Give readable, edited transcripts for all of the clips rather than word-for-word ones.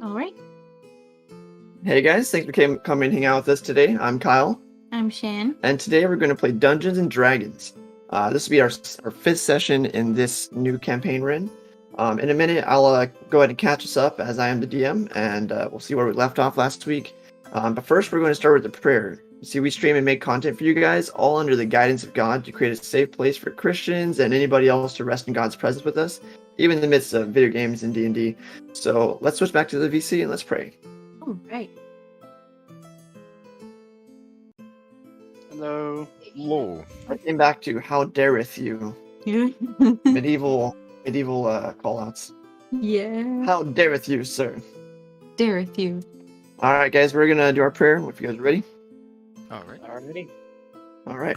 All right. Hey guys, thanks for coming and hanging out with us today. I'm Kyle, I'm Shan. and today we're going to play Dungeons and Dragons. This will be our fifth session in this new campaign we're in. In a minute, I'll go ahead and catch us up as I am the DM, and we'll see where we left off last week. But first, we're going to start with the prayer. See, we stream and make content for you guys, all under the guidance of God, to create a safe place for Christians and anybody else to rest in God's presence with us, even in the midst of video games and D&D. So let's switch back to the VC and let's pray. All right. Hello. Hello. I came back to how dareth you. medieval callouts. Yeah. How dareth you, sir? Dareth you. All right, guys, we're gonna do our prayer. If you guys are ready. All right. Already. All right.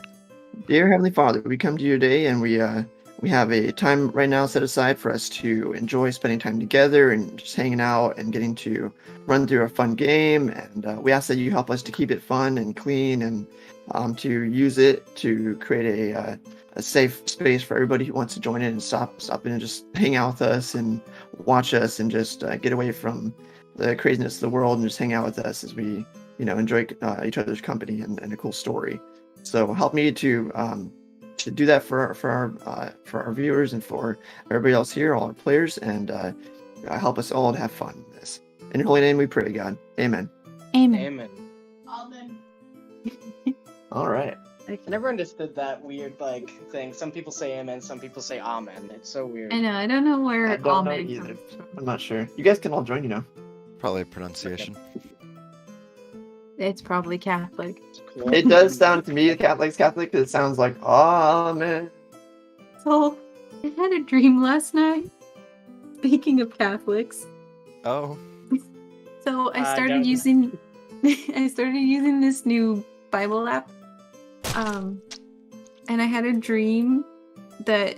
Dear Heavenly Father, we come to you today, and we have a time right now set aside for us to enjoy spending time together and just hanging out and getting to run through a fun game. And we ask that you help us to keep it fun and clean, and to use it to create a safe space for everybody who wants to join in and stop in and just hang out with us and watch us and just get away from the craziness of the world and just hang out with us as we enjoy each other's company and a cool story. So help me to do that for our viewers and for everybody else here, all our players, and help us all to have fun in this. In your holy name we pray, God. Amen. Amen. Amen. Amen. All right. I never understood that weird thing. Some people say amen, some people say amen. It's so weird. I know. I don't know where I don't know amen either. comes from. I'm not sure. You guys can all join, Probably pronunciation. It's probably Catholic. It's cool. It does sound to me Catholic, because it sounds like amen. So, I had a dream last night. Speaking of Catholics, Oh. so I don't- started using this new Bible app. And I had a dream that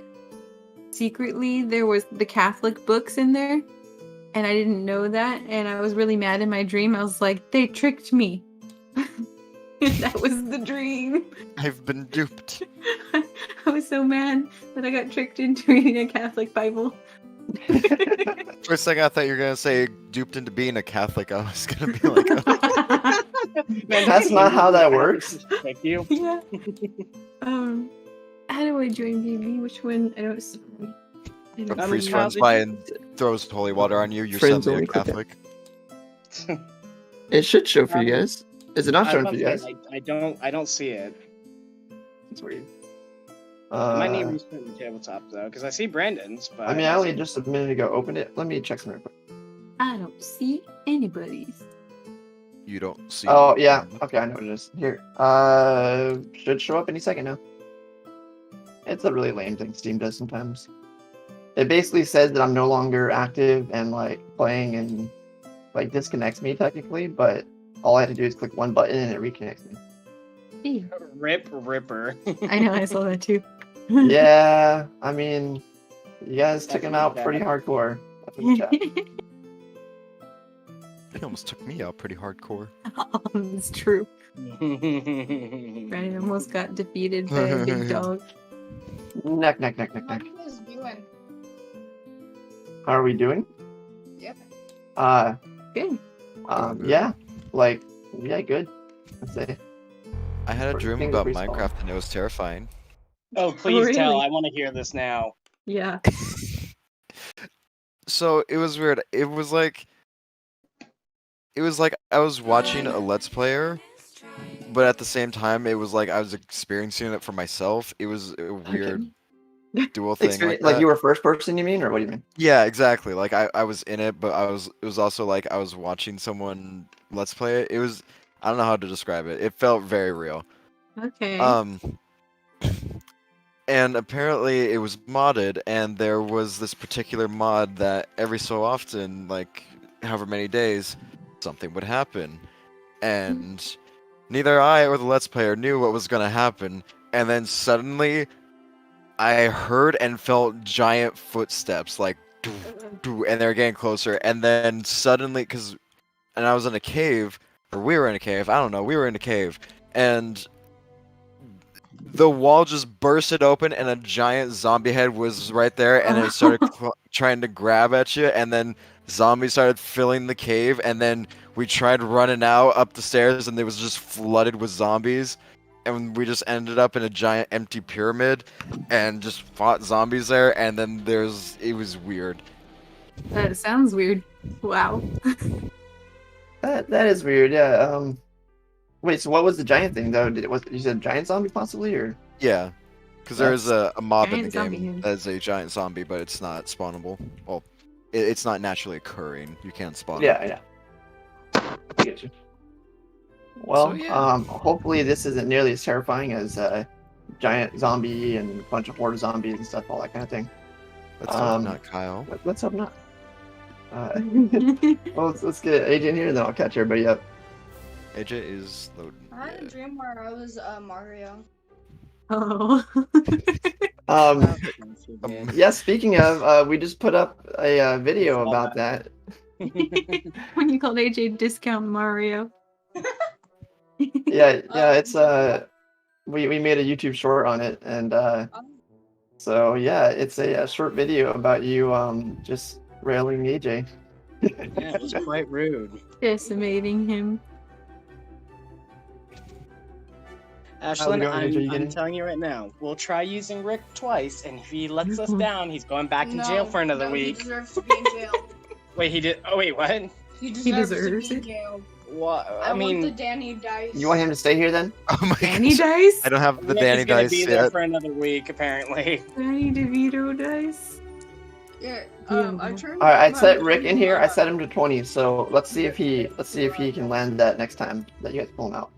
secretly there was the Catholic books in there, and I didn't know that, and I was really mad in my dream. I was like, they tricked me. That was the dream. I've been duped. I was so mad that I got tricked into reading a Catholic Bible. For a second, I thought you were gonna say duped into being a Catholic. I was gonna be like, oh. Man, that's not how that works. Thank you. Yeah. How do I join DB? Which one? I don't see. I don't A Um, priest see. how runs did by you- and throws holy water on you. You're Friends suddenly only a click Catholic. It should show for you guys. Is it not showing for you guys? I don't see it. It's weird. I might need restart the tabletop though, because I see Brandon's, but I mean, I only just a minute ago opened it. Let me check some real quick. I don't see anybody's. You don't see. Oh, yeah. Okay, I know what it is. Here. Should show up any second now. It's a really lame thing Steam does sometimes. It basically says that I'm no longer active and, playing and, disconnects me technically, but all I have to do is click one button and it reconnects me. Ew. Ripper. I know, I saw that too. Yeah, I mean, you guys took him Definitely out bad. pretty hardcore. Up in the chat. It almost took me out pretty hardcore. It's true. Brandon almost got defeated by a big dog. Neck. What are you guys doing? How are we doing? Yep. Good. Yeah, yeah, good. I'd say. I had a First dream thing about we saw. Minecraft and it was terrifying. Oh, please tell. really? I want to hear this now. Yeah. So it was weird. It was like I was watching a Let's Player, but at the same time, it was like I was experiencing it for myself. It was a weird dual thing. Experience, Like that. you were first person, you mean, or what do you mean? Yeah, exactly. Like I was in it, but it was also like I was watching someone Let's Play it. It was, I don't know how to describe it. It felt very real. Okay. And apparently it was modded, and there was this particular mod that every so often, like however many days, something would happen. And neither I or the Let's Player knew what was gonna happen, and then suddenly I heard and felt giant footsteps, like doo, doo, and they're getting closer, and then suddenly, and I was in a cave, or we were in a cave, I don't know, we were in a cave, and the wall just bursted open, and a giant zombie head was right there, and it started trying to grab at you, and then zombies started filling the cave, and then we tried running out up the stairs, and it was just flooded with zombies. And we just ended up in a giant empty pyramid and just fought zombies there, and then it was weird. That sounds weird. Wow. That is weird. Yeah. Wait. So what was the giant thing though? You said giant zombie possibly, or? Yeah, because there is a mob in the Giant zombie game head. that is a giant zombie, but it's not spawnable. Well, it's not naturally occurring. You can't spawn it. Yeah. I get you. Well, So, yeah. hopefully this isn't nearly as terrifying as giant zombie and a bunch of horde zombies and stuff, all that kind of thing. Let's hope not, Kyle. Let's hope not. Well, let's get AJ in here, and then I'll catch everybody up. AJ is loading. I had a dream where I was Mario. Oh. Yeah, speaking of, we just put up a video about that. When you called AJ Discount Mario. Yeah, it's we made a YouTube short on it, and so yeah, it's a short video about you just railing AJ. Yeah, it was quite rude. Decimating him. Ashlyn, going, AJ? You I'm getting- telling you right now, we'll try using Rick twice, and if he lets us down, he's going back in jail for another He week. deserves to be in jail. Wait, he did. Oh, wait, what? He deserves deserves to be it. in jail. What? I I mean, want the Danny dice. You want him to stay here then? Oh my Danny gosh. dice? I don't have the Rick Danny is gonna dice be there yet. for another week, apparently. Danny DeVito dice? Yeah. Yeah. I turned. All right, I my set Rick in here. I phone set him to 20. So let's see if he can land that next time that you guys pull him out.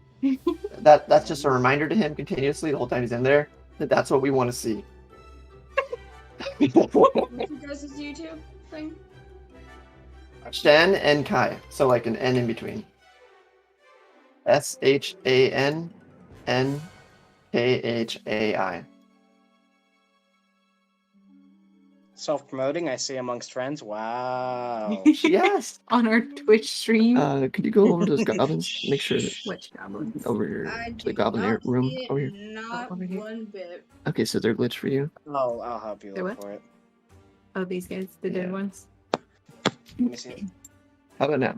That's just a reminder to him continuously the whole time he's in there that that's what we want to see. up. What's your guys' YouTube thing? Shan and Kai. So like an N in between. ShanNKHAI. Self-promoting, I see amongst friends. Wow. Yes. On our Twitch stream. Could you go over to those goblins? Make sure that Which goblins? over here I to the do goblin not room see it, over here. Not Over here. one bit. Okay, so they're glitched for you. Oh, I'll help you They're look what? for it. Oh, these guys, the dead Yeah. ones. Let me see. How about now?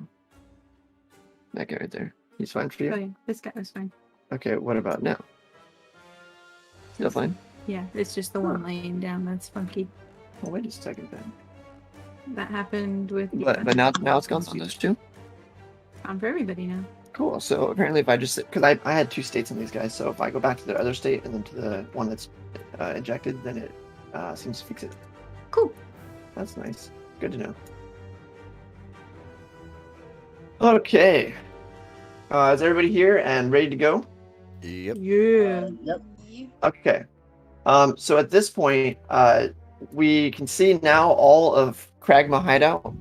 That guy right there. He's fine for Oh, you? yeah, this guy was fine. Okay, what about now? Still fine? Yeah, it's just the one laying down that's funky. Oh, wait a second then. That happened with. But now it's gone on those two? On for everybody now. Cool. So apparently, if I just because I had two states on these guys, so if I go back to the other state and then to the one that's ejected, then it seems to fix it. Cool. That's nice. Good to know. Okay. Is everybody here and ready to go? Yep. Yeah. Yep. Okay. So at this point, we can see now all of Kragma Hideout.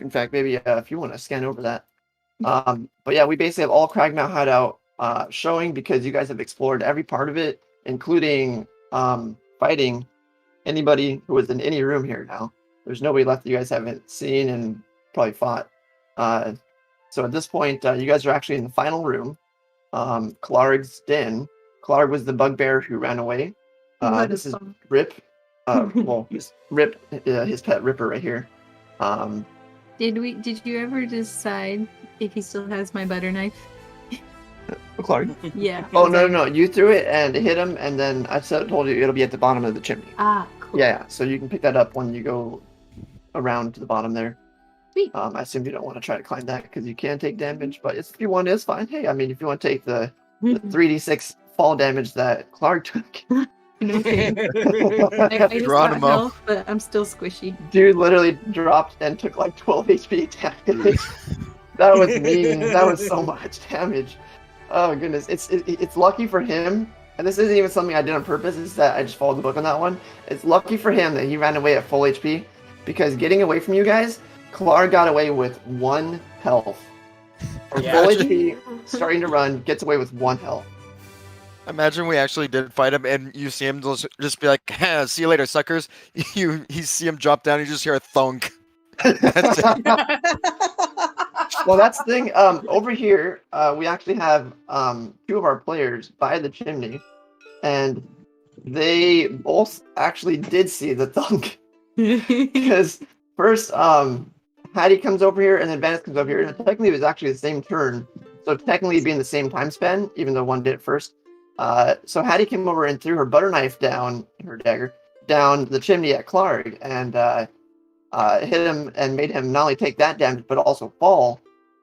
In fact, maybe if you want to scan over that. But yeah, we basically have all Kragma Hideout showing because you guys have explored every part of it, including fighting anybody who was in any room here now. There's nobody left that you guys haven't seen and probably fought. So at this point, you guys are actually in the final room, Clark's den. Clark was the bugbear who ran away. This is Rip. Well, Rip, his pet Ripper right here. Did you ever decide if he still has my butter knife? Clark. Yeah. Oh no! You threw it and it hit him, and then I told you it'll be at the bottom of the chimney. Ah, cool. Yeah, so you can pick that up when you go around to the bottom there. Sweet. I assume you don't want to try to climb that because you can take damage, but if you want, it's fine. Hey, I mean, if you want to take the 3d6 fall damage that Clark took, No kidding. I just got Geronimo. health, but I'm still squishy. dude literally dropped and took like 12 HP damage. That was mean. That was so much damage. Oh goodness, it's lucky for him, and this isn't even something I did on purpose. It's that I just followed the book on that one. It's lucky for him that he ran away at full HP, because getting away from you guys, Clark got away with 1 health. Or Yeah. full HP, starting to run, gets away with 1 health. Imagine we actually did fight him, and you see him just be like, "See you later, suckers." You see him drop down, you just hear a thunk. That's it. Well, that's the thing. Over here, we actually have 2 of our players by the chimney, and they both actually did see the thunk. Because first, Hattie comes over here, and then Venice comes over here, and technically it was actually the same turn. So technically being the same time span, even though one did it first. So Hattie came over and threw her butter knife down, her dagger, down the chimney at Clark, and hit him and made him not only take that damage, but also fall.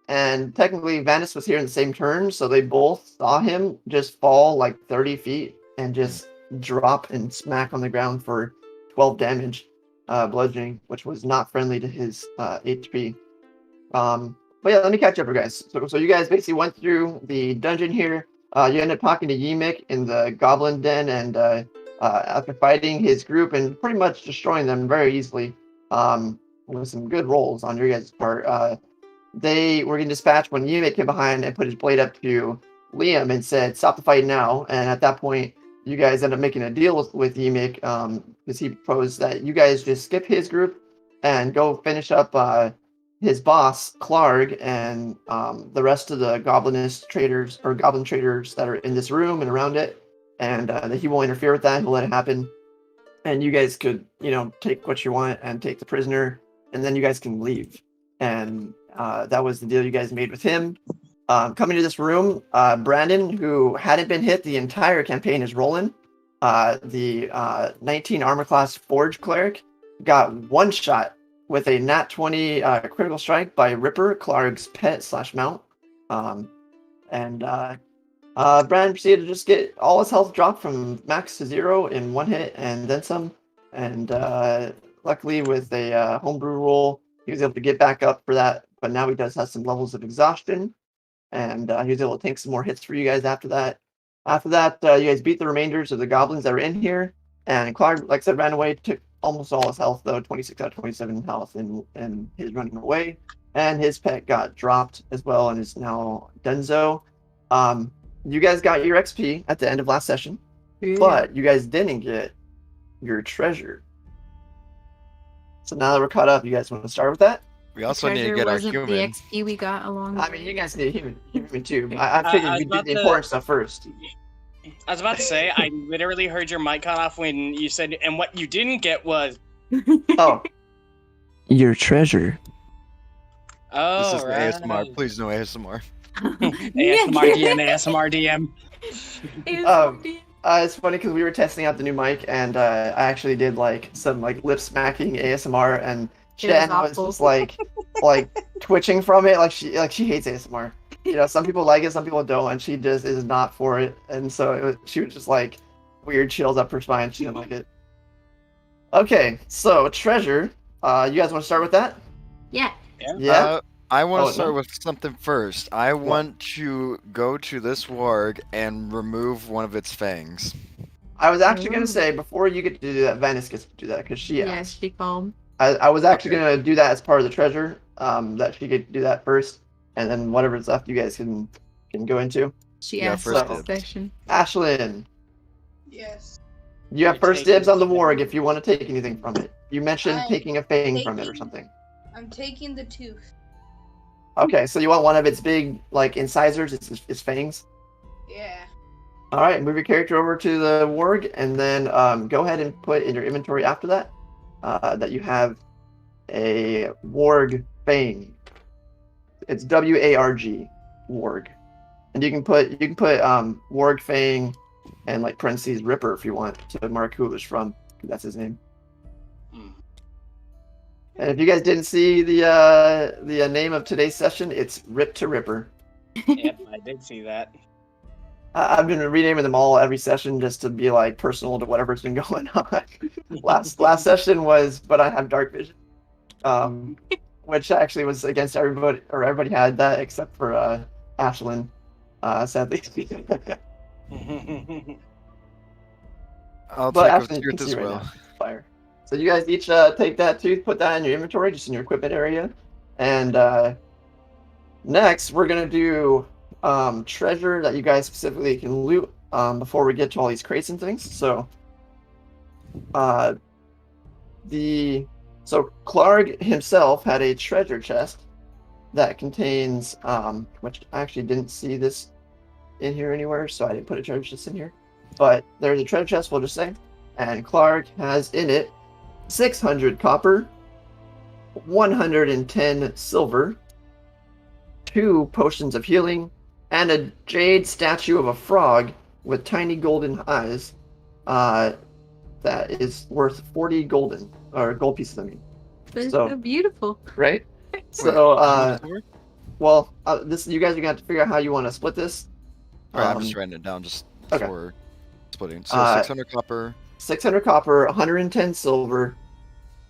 And technically Venice was here in the same turn, so they both saw him just fall like 30 feet and just drop and smack on the ground for 12 damage, bludgeoning, which was not friendly to his HP. But yeah, let me catch up, you guys. So you guys basically went through the dungeon here. You ended up talking to Yimik in the Goblin Den, and after fighting his group and pretty much destroying them very easily, with some good rolls on your guys' part, they were getting dispatched when Yimik came behind and put his blade up to Liam and said, "Stop the fight now." And at that point, you guys end up making a deal with Yimik, because he proposed that you guys just skip his group and go finish up his boss, Clark, and the rest of the goblin traders that are in this room and around it, and that he won't interfere with that. He'll let it happen. And you guys could, take what you want and take the prisoner, and then you guys can leave. And that was the deal you guys made with him. Coming to this room, Brandon, who hadn't been hit the entire campaign, is rolling. The 19 armor class Forge Cleric got one shot with a nat 20 critical strike by Ripper, Clark's pet/mount. And Brandon proceeded to just get all his health dropped from max to 0 in one hit and then some. And luckily with a homebrew roll, he was able to get back up for that. But now he does have some levels of exhaustion. And he was able to take some more hits for you guys after that. After that, you guys beat the remainders of the goblins that were in here. And Clark, like I said, ran away, took almost all his health, though, 26 out of 27 health in his running away. And his pet got dropped as well and is now Dunzo. You guys got your XP at the end of last session, but you guys didn't get your treasure. So now that we're caught up, you guys want to start with that? We also need to get our human. The XP we got along the way. You guys need a human too. I figured we'd do the important stuff first. I was about to say, I literally heard your mic cut off when you said, and what you didn't get was... Oh. Your treasure. Oh, This is right. ASMR. Please no ASMR. ASMR DM, ASMR DM. It's funny because we were testing out the new mic, and I actually did some lip smacking ASMR, and Jen was just like twitching from it, like she hates ASMR. Some people like it, some people don't, and she just is not for it. And so she was just weird chills up her spine. She didn't like it. Okay, so treasure. You guys want to start with that? Yeah. Yeah. I want to start with something first. I want to go to this warg and remove one of its fangs. I was actually going to say, before you get to do that, Venice gets to do that, because she asked. Yeah, she called. I was actually going to do that as part of the treasure, that she could do that first, and then whatever's left you guys can go into. She asked for this section. Ashlyn. Yes. You have first dibs on the warg if you want to take anything from it. You mentioned taking a fang from it or something. I'm taking the tooth. Okay, so you want one of its big, incisors, its fangs? Yeah. Alright, move your character over to the warg, and then go ahead and put in your inventory after that, that you have a warg fang. It's WARG, warg. And you can put warg fang and parentheses Ripper if you want to mark who it was from. That's his name. And if you guys didn't see the name of today's session, it's Rip to Ripper. Yep, I did see that. I've been renaming them all every session just to be personal to whatever's been going on. last session was, but I have dark vision, which actually was against everybody, or everybody had that except for Ashlyn, sadly. I'll But take Ashlyn, you with can as see right well. now. Fire. So you guys each take that tooth, put that in your inventory, just in your equipment area. And next, we're going to do treasure that you guys specifically can loot before we get to all these crates and things. So, Clark himself had a treasure chest that contains, which I actually didn't see this in here anywhere, so I didn't put a treasure chest in here. But there's a treasure chest, we'll just say. And Clark has in it 600 copper, 110 silver, 2 potions of healing, and a jade statue of a frog with tiny golden eyes. That is worth 40 gold pieces. I mean, But it's So- so beautiful. right? Wait, So, how much more? well, this you guys are gonna have to figure out how you want to split this. All right, I'm just writing it down okay. for splitting. So Uh, 600 copper. 600 copper, 110 silver,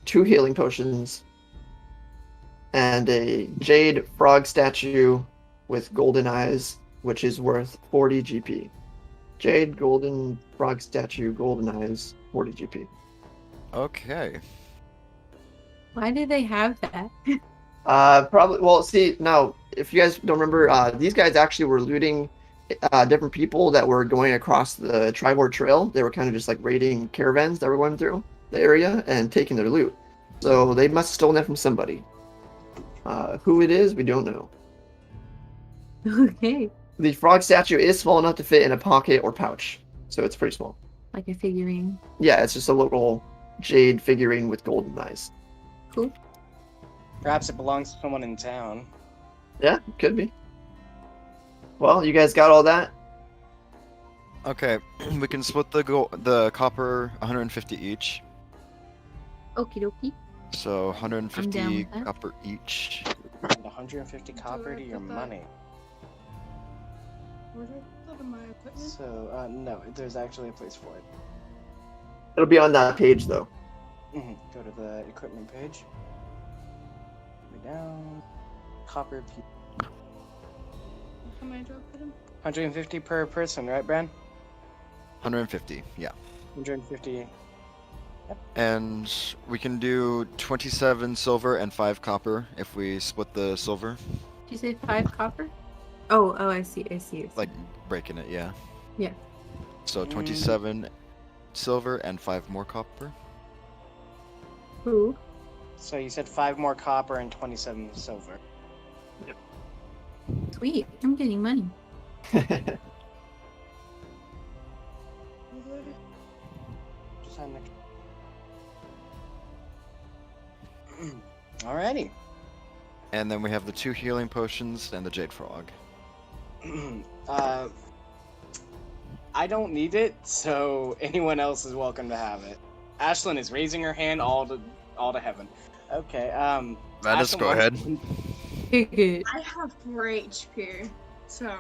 2 healing potions, and a jade frog statue with golden eyes, which is worth 40 GP. Jade golden frog statue, golden eyes, 40 GP. Okay. Why do they have that? Probably. Well, see now, if you guys don't remember, these guys actually were looting different people that were going across the Tribord Trail. They were kind of just like raiding caravans that were going through the area and taking their loot. So they must have stolen it from somebody. Who it is, we don't know. Okay. The frog statue is small enough to fit in a pocket or pouch, so it's pretty small. Like a figurine. Yeah, it's just a little jade figurine with golden eyes. Cool. Perhaps it belongs to someone in town. Yeah, could be. Well, you guys got all that? Okay, we can split the copper 150 each. Okie dokie. So I'm down 150 with that. copper each. And 150 copper to your put that? money. Where did I put my equipment? So, no, there's actually a place for it. It'll be on that page, though. Go to the equipment page. Way down. Copper. How many do I put in? 150 per person, right, Bran? 150, yeah. 150. And we can do 27 silver and 5 copper if we split the silver. Did you say 5 copper? Oh, I see. Like breaking it, yeah. Yeah. So 27 silver and 5 more copper. Ooh. So you said 5 more copper and 27 silver. Sweet. I'm getting money. Just sign the... Alrighty. And then we have the 2 healing potions and the jade frog. I don't need it, so anyone else is welcome to have it. Ashlyn is raising her hand all to heaven. Okay, Vanessa, Ashlyn go wants- ahead. Good. I have 4 HP, so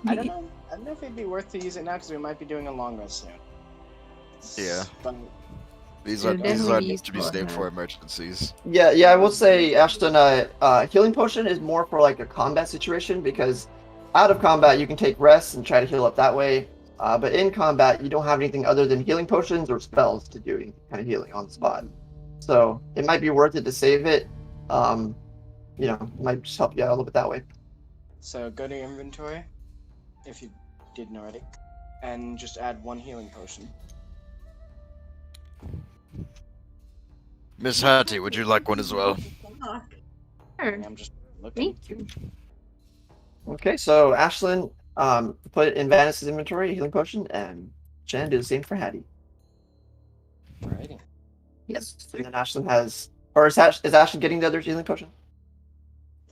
I don't know if it'd be worth to use it now because we might be doing a long rest soon. Yeah. But These They're are definitely meant to be useful, saved huh? for emergencies. Yeah, I will say, Ashton, healing potion is more for like a combat situation because out of combat you can take rests and try to heal up that way. But in combat you don't have anything other than healing potions or spells to do any kind of healing on the spot. So it might be worth it to save it. It might just help you out a little bit that way. so go to your inventory, if you didn't already, and just add 1 healing potion. Miss Hattie, would you like one as well? fuck. Sure. I'm just looking. Thank you. Okay, so Ashlyn, put it in Vanessa's inventory, healing potion, and Jen do the same for Hattie. Alrighty. Yes. And then Ashlyn has, or is Ashlyn getting the other healing potion?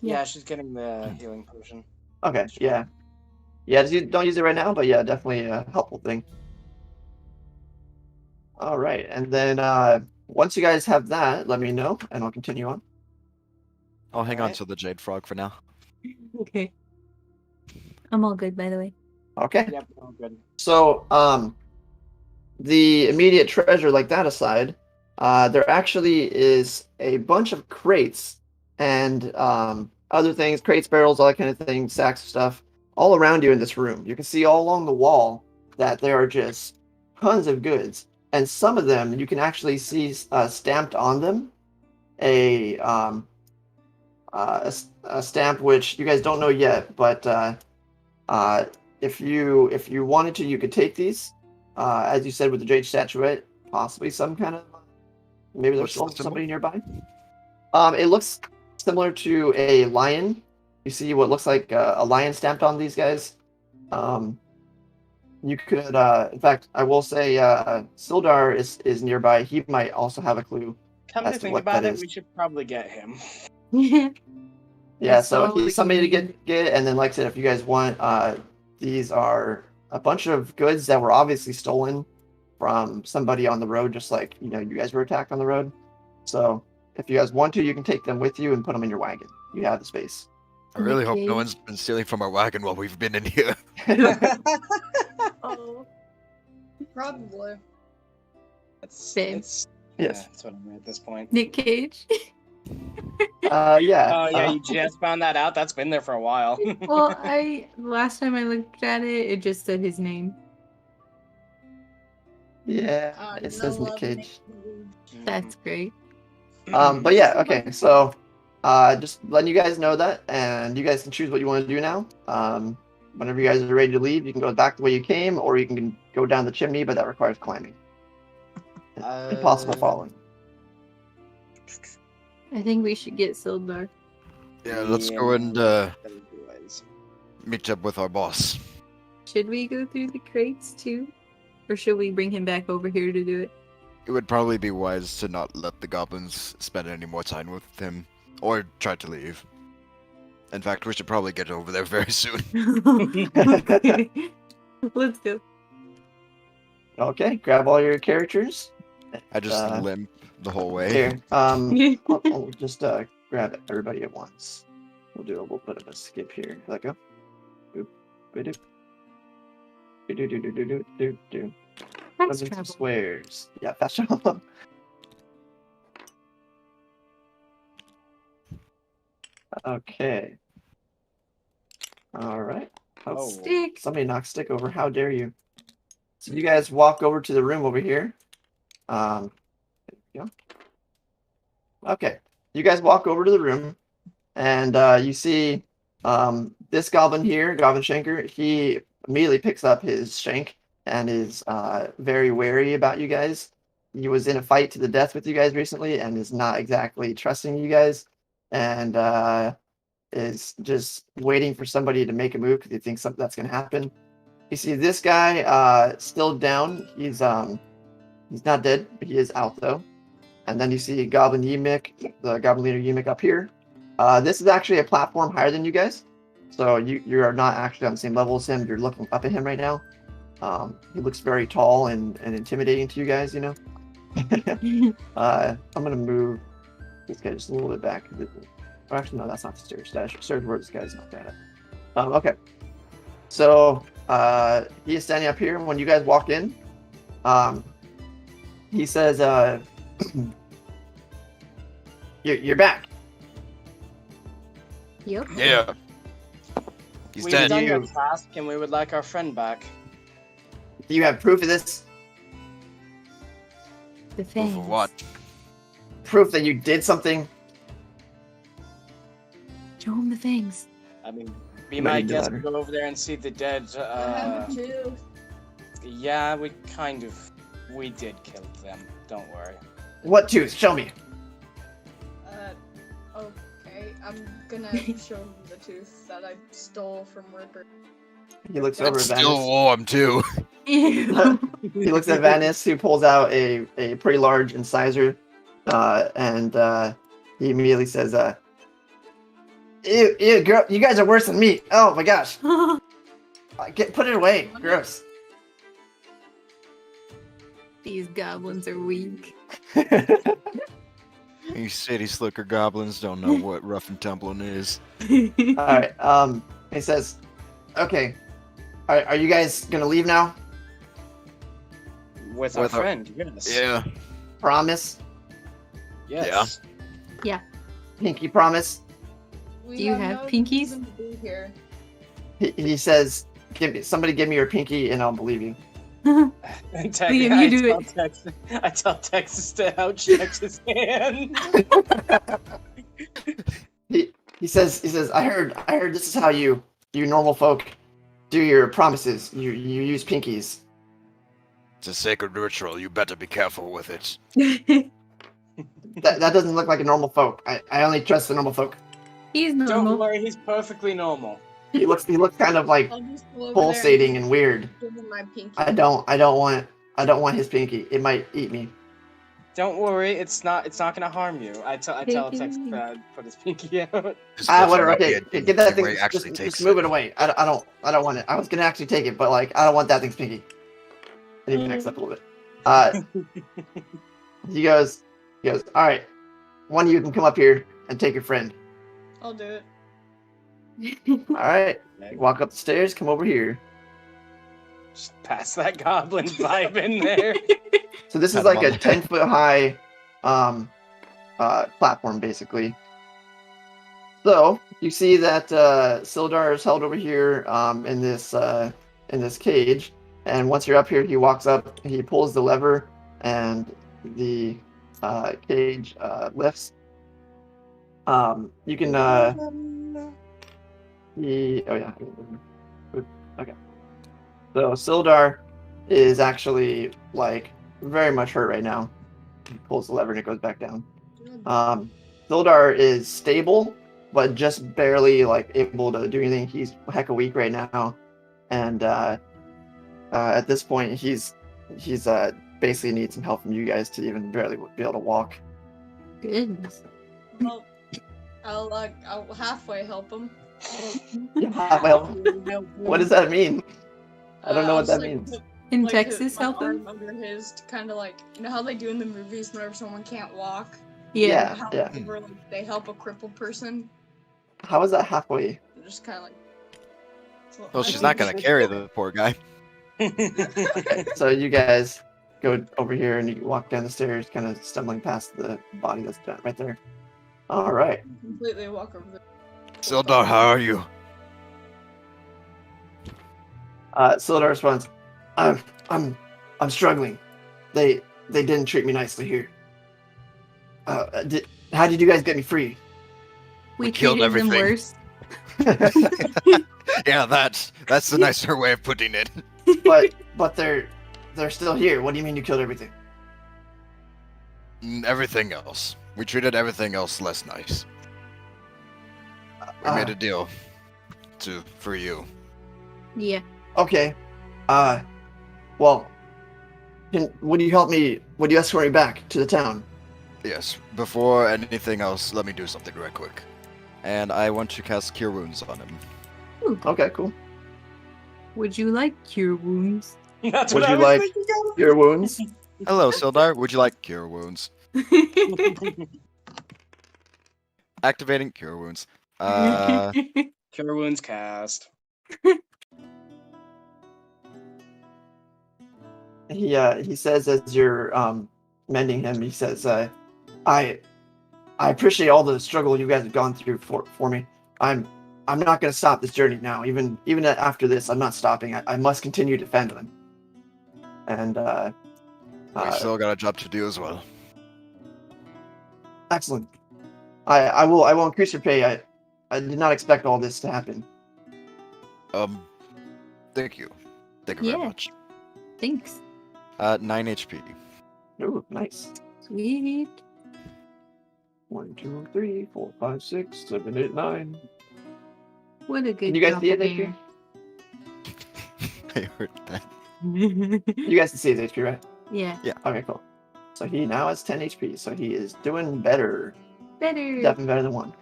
Yeah, Yeah. she's getting the healing potion. Okay, yeah. Yeah, don't use it right now, but yeah, definitely a helpful thing. All right, and then once you guys have that, let me know, and I'll continue on. I'll hang on Alright. to the jade frog for now. Okay. I'm all good, by the way. Okay, Yep, all good. so the immediate treasure, like that aside, there actually is a bunch of crates and other things, crates, barrels, all that kind of thing, sacks of stuff, all around you in this room. You can see all along the wall that there are just tons of goods. And some of them you can actually see stamped on them a stamp which you guys don't know yet, but if you wanted to, you could take these. As you said with the jade statuette, possibly some kind of maybe there's What's the symbol? somebody nearby. It looks similar to a lion. You see what looks like a lion stamped on these guys. You could, in fact, I will say, Sildar is nearby. He might also have a clue. Come as to to think what about that it, is. we should probably get him. Yeah. Yeah, That's so all we he's somebody to need. get, and then like I said, if you guys want, these are a bunch of goods that were obviously stolen from somebody on the road, just like you guys were attacked on the road. So if you guys want to, you can take them with you and put them in your wagon. You have the space. I really hope Okay. no one's been stealing from our wagon while we've been in here. Oh. Probably. Same. It's Yes. that's what I'm at this point. Nick Cage. Yeah. Oh yeah, you just found that out? That's been there for a while. Well, last time I looked at it, it just said his name. Yeah. It says no Nick love, Cage. That's great. But yeah, okay. So, just letting you guys know that, and you guys can choose what you want to do now. Whenever you guys are ready to leave, you can go back the way you came, or you can go down the chimney, but that requires climbing. Impossible following. I think we should get Sildar. Yeah, let's go and Anyways. meet up with our boss. Should we go through the crates too? Or should we bring him back over here to do it? It would probably be wise to not let the goblins spend any more time with him, or try to leave. In fact, we should probably get over there very soon. Okay. Let's go. Okay, grab all your characters. I just limp the whole way. Here, I'll just grab everybody at once. We'll do a little bit of a skip here. Let go. Boop, ba-doop. Do. Fast Some travel. squares. Yeah, fast travel. Okay. All right. Oh. Stick. Somebody knocked stick over. How dare you? So you guys walk over to the room over here. There we go. Okay. You guys walk over to the room, and you see this goblin here, Goblin Shanker. He immediately picks up his shank and is very wary about you guys. He was in a fight to the death with you guys recently and is not exactly trusting you guys, and is just waiting for somebody to make a move because he thinks something that's going to happen. You see this guy still down. He's not dead, but he is out though. And then you see Goblin Yimik, the Goblin Leader Yimik up here. This is actually a platform higher than you guys, so you are not actually on the same level as him. You're looking up at him right now. He looks very tall and intimidating to you guys, I'm gonna move this guy just a little bit back. Or actually, no, that's not the stairs. Stairs where this guy's not at. Okay. So he is standing up here. When you guys walk in, he says, "You're back." Yep. Yeah. He's We've dead. done your task, and we would like our friend back. Do you have proof of this? The For fangs. what? Proof that you did something? Show him the fangs. I mean, be Ready my to guest, ladder. go over there and see the dead. I have a tooth. Yeah, we did kill them. Don't worry. What tooth? Show me. Okay. I'm gonna show him the tooth that I stole from Ripper. He looks over at Still Vanis. warm too. Ew. He looks at Vanis, who pulls out a pretty large incisor, and he immediately says, ew, girl, you guys are worse than me. Oh my gosh. Put it away. Gross. These goblins are weak. You city slicker goblins don't know what rough and tumbling is. Alright, he says, okay, are you guys gonna leave now? With our friend, yes. Yeah. Promise? Yes. Pinky promise? We Do you have no pinkies? reason to be here. He says, somebody give me your pinky and I'll believe you. Liam, you do it. I tell Texas to outstretch his hand. He says, I heard this is how you normal folk do your promises. You use pinkies. It's a sacred ritual. You better be careful with it. That doesn't look like a normal folk. I only trust the normal folk. He's Don't normal. worry, he's perfectly normal. He looks kind of like I'll just go over pulsating there and weird. give him my pinky. I don't want his pinky. It might eat me. Don't worry, it's not gonna harm you. I tell Take it text easy. put his pinky out. His Whatever. might be Okay, a get that where thing. he actually Just takes move it. it away. I don't want it. I was gonna actually take it, but like I don't want that thing's pinky. And he backs up a little bit. He goes. All right. One of you can come up here and take your friend. I'll do it. All right. Walk up the stairs. Come over here. Just pass that goblin vibe in there. So this is Pat like him a on the 10-foot high platform, basically. So you see that Sildar is held over here in this cage, and once you're up here, he walks up, he pulls the lever, and the cage lifts. You can okay. So Sildar is actually like very much hurt right now. He pulls the lever and it goes back down. Sildar is stable, but just barely like able to do anything. He's hecka weak right now, and at this point, he's basically needs some help from you guys to even barely be able to walk. Goodness. Well, I'll halfway help him. Yeah, well, what does that mean? I don't know I'll what that just, like, means. put, In like, Texas, my help arm him? under his to kind of like, you know how they do in the movies whenever someone can't walk? Yeah. However, like, they help a crippled person. How is that halfway? They're just kind of like. Well, she's not gonna carry the poor guy. Okay, so you guys go over here and you walk down the stairs, kind of stumbling past the body that's right there. All right. Completely walk over there. Sildar, how are you? Sildar responds, I'm struggling. They didn't treat me nicely here. How did you guys get me free? We killed treated them everything. worse. Yeah, that's the nicer way of putting it. but they're still here. What do you mean you killed everything? Everything else. We treated everything else less nice. We made a deal for you. Yeah. Okay. Well, would you help me? Would you escort me back to the town? Yes. Before anything else, let me do something real quick. And I want to cast Cure Wounds on him. Okay, cool. Would you like cure wounds? That's Would what you I was like thinking your wounds? Hello, Sildar. Would you like Cure Wounds? Activating Cure Wounds. Cure Wounds cast. He says as you're mending him, he says, I appreciate all the struggle you guys have gone through for me. I'm not going to stop this journey now. Even after this, I'm not stopping. I must continue to defend them. And We still got a job to do as well. excellent. I will increase your pay. I did not expect all this to happen. Thank you. Thank you very Yeah. much. Thanks. 9 HP. Ooh, nice. Sweet. 1, 2, 3, 4, 5, 6, 7, 8, 9. What a good Can you guys see it, doppelganger. I heard that. You guys can see his HP, right? Yeah. Okay, cool. So he now has 10 HP, so he is doing better. Better. Definitely better than 1.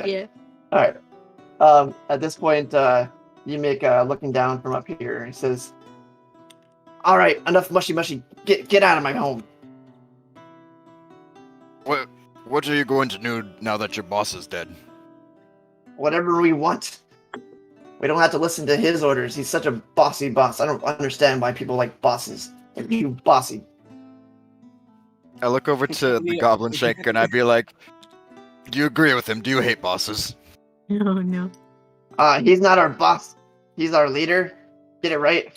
Yeah. All right. At this point, you make looking down from up here. He says, "All right, enough mushy mushy. Get out of my home." What are you going to do now that your boss is dead? Whatever we want. We don't have to listen to his orders. He's such a bossy boss. I don't understand why people like bosses. They're too bossy. I look over to the Goblin Shaker and I'd be like, do you agree with him? Do you hate bosses? Oh no. He's not our boss. He's our leader. Get it right.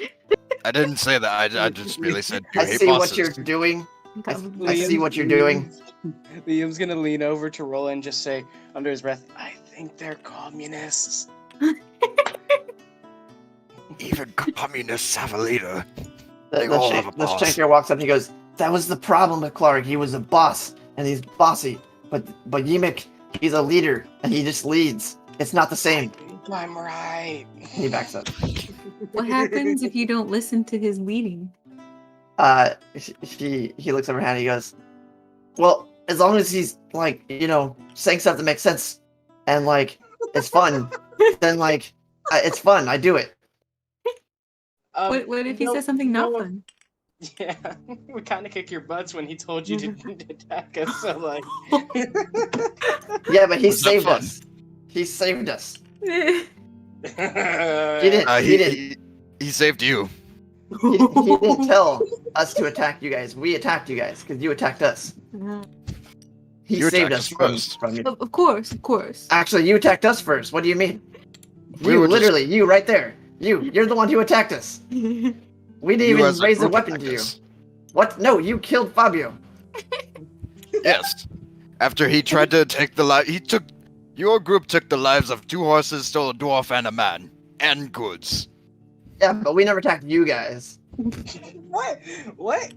I didn't say that. I just really said, do you I hate see bosses? what you're doing. I Goblin- see what you're doing. Liam's gonna lean over to Rolla and just say, under his breath, I think they're communists. Even communists have a leader. They The all have a boss. Shanker walks up and he goes, "That was the problem with Clark. He was a boss and he's bossy. But Yimik, he's a leader and he just leads. It's not the same." I'm right. He backs up. What happens if you don't listen to his leading? He looks over Hattie. He goes, Well, as long as he's like, saying stuff that makes sense and like it's fun, then like it's fun. I do it. What if he says something not fun? Yeah, we kind of kick your butts when he told you to attack us. So like, Yeah, but he Was that saved fun? us. He saved us. he He saved you. He didn't tell us to attack you guys. We attacked you guys because you attacked us. He You saved attacked us us from, first. from you. Of course. Actually, you attacked us first. What do you mean? We You were just- literally, you right there. You're the one who attacked us. We didn't You even as a raise a group weapon attacked to you. us. What? No, you killed Fabio. Yes. After he tried to take the life, your group took the lives of 2 horses, stole a dwarf and a man, and goods. Yeah, but we never attacked you guys. What? What?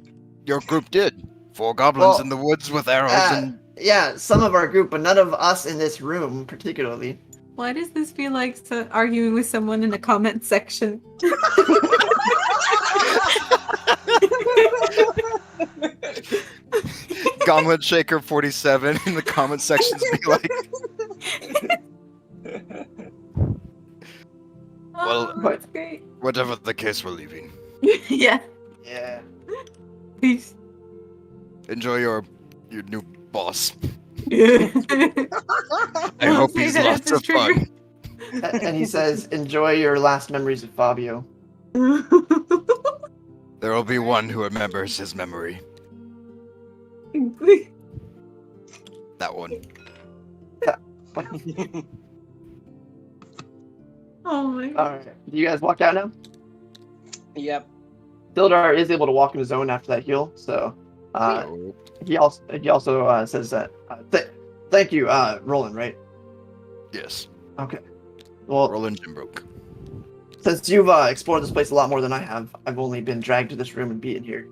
Your group did. 4 goblins Well, in the woods with arrows and. Yeah, some of our group, but none of us in this room particularly. Why does this feel like arguing with someone in the comment section? Gauntlet Shaker 47 in the comment sections be like, Well, Oh, that's great. whatever the case, we're leaving. Yeah. Yeah. Peace. Enjoy your new boss. I I hope he's lots of fun. And he says, enjoy your last memories of Fabio. There will be one who remembers his memory. That one. Oh my god. Alright, do you guys walk out now? Yep. Sildar is able to walk in his own after that heal, so Oh. he also says that thank you, Roland, right? Yes. Okay. Well, Roland Jimbroke. since you've explored this place a lot more than I have, I've only been dragged to this room and beaten here.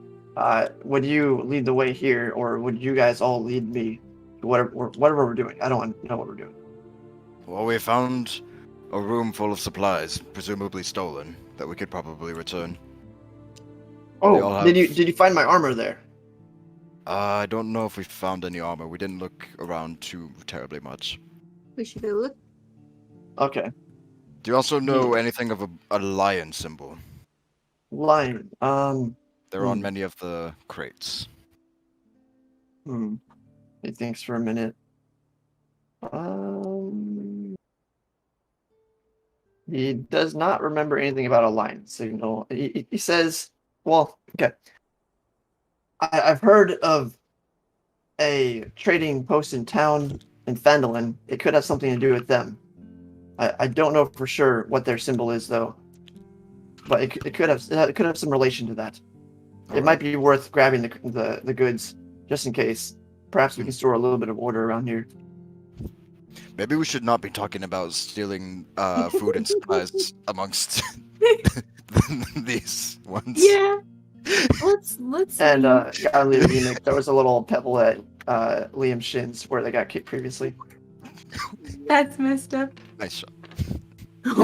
Would you lead the way here, or would you guys all lead me to whatever we're doing? I don't know what we're doing. Well, we found a room full of supplies, presumably stolen, that we could probably return. They all Oh, have- did you find my armor there? I don't know if we found any armor. We didn't look around too terribly much. We should go look. Okay. Do you also know anything of a lion symbol? Lion. They're on Hmm. many of the crates. He thinks for a minute. He does not remember anything about a lion signal. He says, well, okay. I've heard of a trading post in town in Phandelver. It could have something to do with them. I don't know for sure what their symbol is, though. But it could have some relation to that. It might be worth grabbing the goods, just in case. Perhaps we can store a little bit of order around here. Maybe we should not be talking about stealing food and supplies amongst these ones. Yeah. Let's And see. gotta leave the eunuch. There was a little pebble at Liam's shins where they got kicked previously. That's messed up. Nice shot. Pops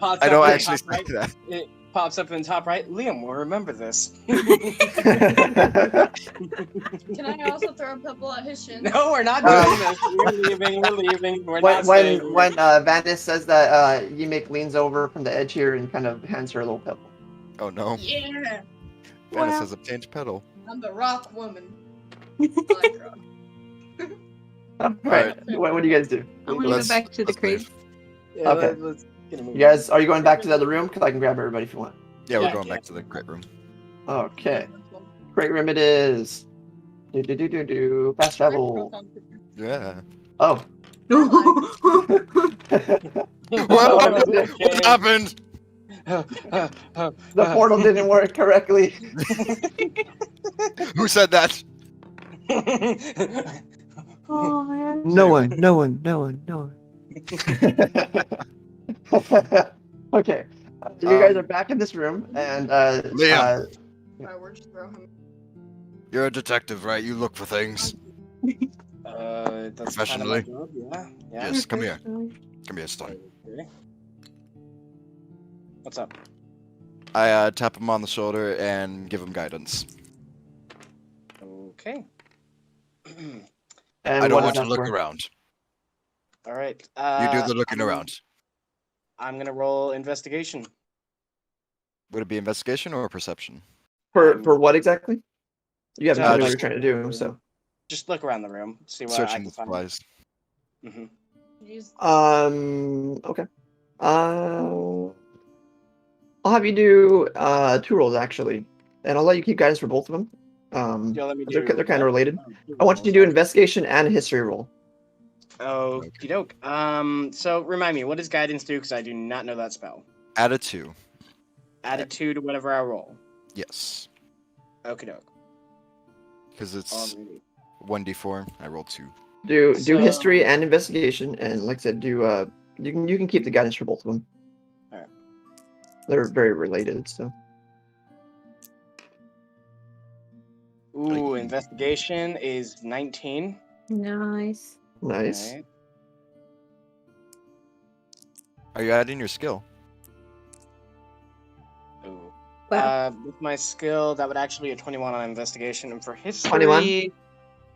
I up don't in the actually top say right. that. It pops up in the top right. Liam will remember this. Can I also throw a pebble at his shin? No, we're not doing this. We're leaving. We're leaving. We're not staying here. when Vanis says that, Eunuch leans over from the edge here and kind of hands her a little pebble. Oh no. Yeah, Venice Wow. has obtained pedal. I'm the rock woman. Minecraft. Alright, what do you guys do? I want to go Let's- back to the let's leave. crate. Yeah, Okay. let's get a move. You guys, are you going back to the other room? Because I can grab everybody if you want. Yeah, we're Yeah, going yeah. back to the crate room. Okay. Great room it is. Fast travel. Yeah. Oh. What happened? The portal didn't work correctly. Who said that? Oh man. No one. Okay. You guys are back in this room, and Liam. Fireworks, throw him. You're a detective, right? You look for things. That's Professionally. Kind of my job, yeah. Yes, come here. Come here, son. Okay. What's up? I tap him on the shoulder and give him guidance. Okay. And I don't what is want to that look for? around. All right. You do the looking I'm- around. I'm gonna roll investigation. Would it be investigation or perception? For what exactly? You haven't told me what just- you're trying to do, so. Just look around the room, see what I Searching can the find. supplies. hmm Use Okay. I'll have you do 2 rolls actually, and I'll let you keep guidance for both of them. Yeah, let me They're do. kind of what? related. Oh, two I want you to rolls, do okay. investigation and a history roll. Okie doke. So remind me, what does guidance do? Because I do not know that spell. Add a 2. Add a 2 to whatever I roll. Yes. Okie doke. Because it's Alrighty. 1d4. I rolled 2. Do So- history and investigation, and like I said, do you can keep the guidance for both of them. Alright. They're very related, so. Ooh, investigation is 19. Nice. Nice. Alright. Are you adding your skill? Ooh. Wow. With my skill, that would actually be a 21 on investigation, and for history, 21?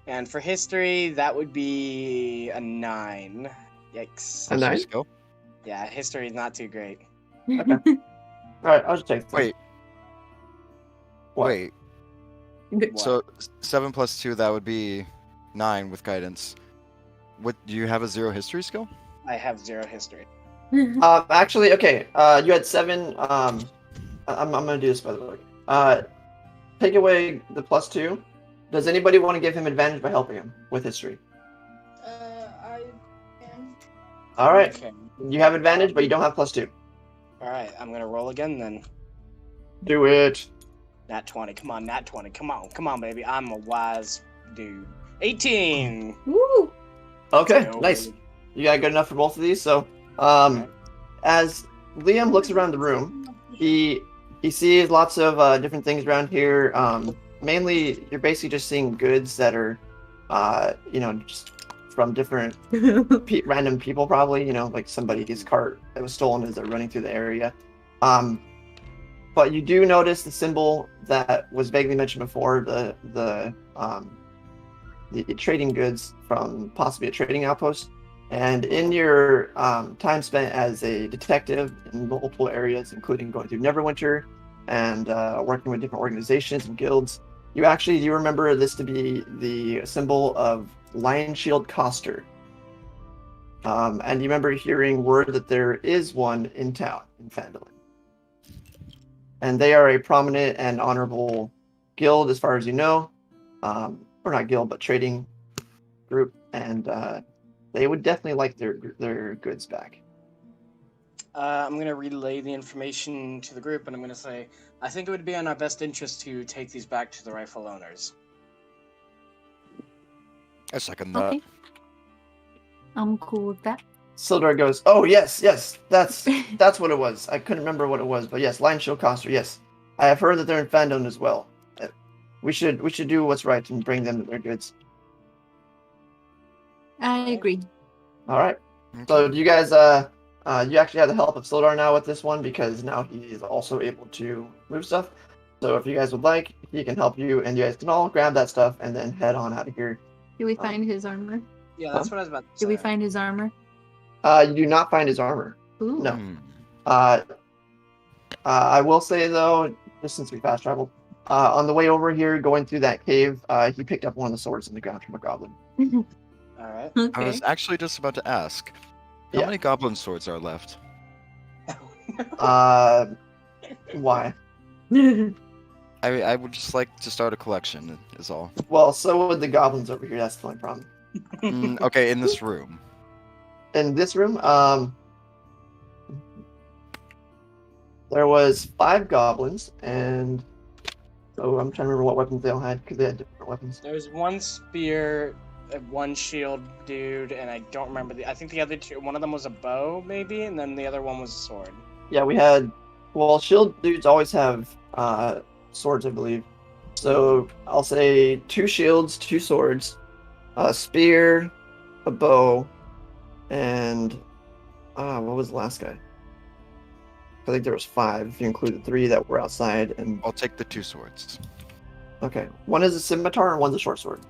And for history, that would be a 9. Yikes. A What's your 9? skill? Yeah, history is not too great. Okay. All right, I'll just take that. Wait. What? Wait. What? So 7 plus 2, that would be 9 with guidance. What do you have a 0 history skill? I have 0 history. Actually, okay. You had 7. I'm gonna do this by the way. Take away the +2. Does anybody want to give him advantage by helping him with history? I am. All right. Okay. You have advantage, but you don't have +2. Alright, I'm gonna roll again then. Do it. Nat 20. Come on, Nat 20. Come on, baby. I'm a wise dude. 18! Woo! Okay, Go. nice. You got good enough for both of these. So, Okay. as Liam looks around the room, he sees lots of different things around here. Mainly, you're basically just seeing goods that are, just from different random people, probably. Like somebody's cart that was stolen as they're running through the area. But you do notice the symbol that was vaguely mentioned before, the trading goods from possibly a trading outpost. And in your time spent as a detective in multiple areas, including going through Neverwinter and working with different organizations and guilds, you remember this to be the symbol of Lion Shield Coster. And you remember hearing word that there is one in town in Phandelver. And they are a prominent and honorable guild, as far as you know. Or not guild, but trading group. And they would definitely like their goods back. I'm going to relay the information to the group, and I'm going to say, I think it would be in our best interest to take these back to the rightful owners. I second that. Okay. I'm cool with that. Sildar goes, "Oh yes, that's what it was. I couldn't remember what it was, but yes, Lion Shield Coster. Yes, I have heard that they're in Fandom as well. We should do what's right and bring them their goods." I agree. All right. So do you guys you actually have the help of Sildar now with this one, because now he is also able to move stuff. So if you guys would like, he can help you, and you guys can all grab that stuff and then head on out of here. Did we find his armor? Yeah, that's what I was about to say. Did we find his armor? You do not find his armor. Ooh. No. I will say though, just since we fast traveled, on the way over here, going through that cave, he picked up one of the swords in the ground from a goblin. All right. I Okay. was actually just about to ask, how Yeah. many goblin swords are left? Why? I would just like to start a collection, is all. Well, so would the goblins over here. That's the only problem. Okay, in this room. In this room, there was 5 goblins, and I'm trying to remember what weapons they all had, because they had different weapons. There's one spear, one shield dude, and I don't remember I think the other two. One of them was a bow, maybe, and then the other one was a sword. Yeah, we had. Well, shield dudes always have swords, I believe. So I'll say 2 shields, 2 swords, a spear, a bow, and what was the last guy? I think there was 5 if you include the 3 that were outside. And I'll take the 2 swords. okay, one is a scimitar and one's a short sword.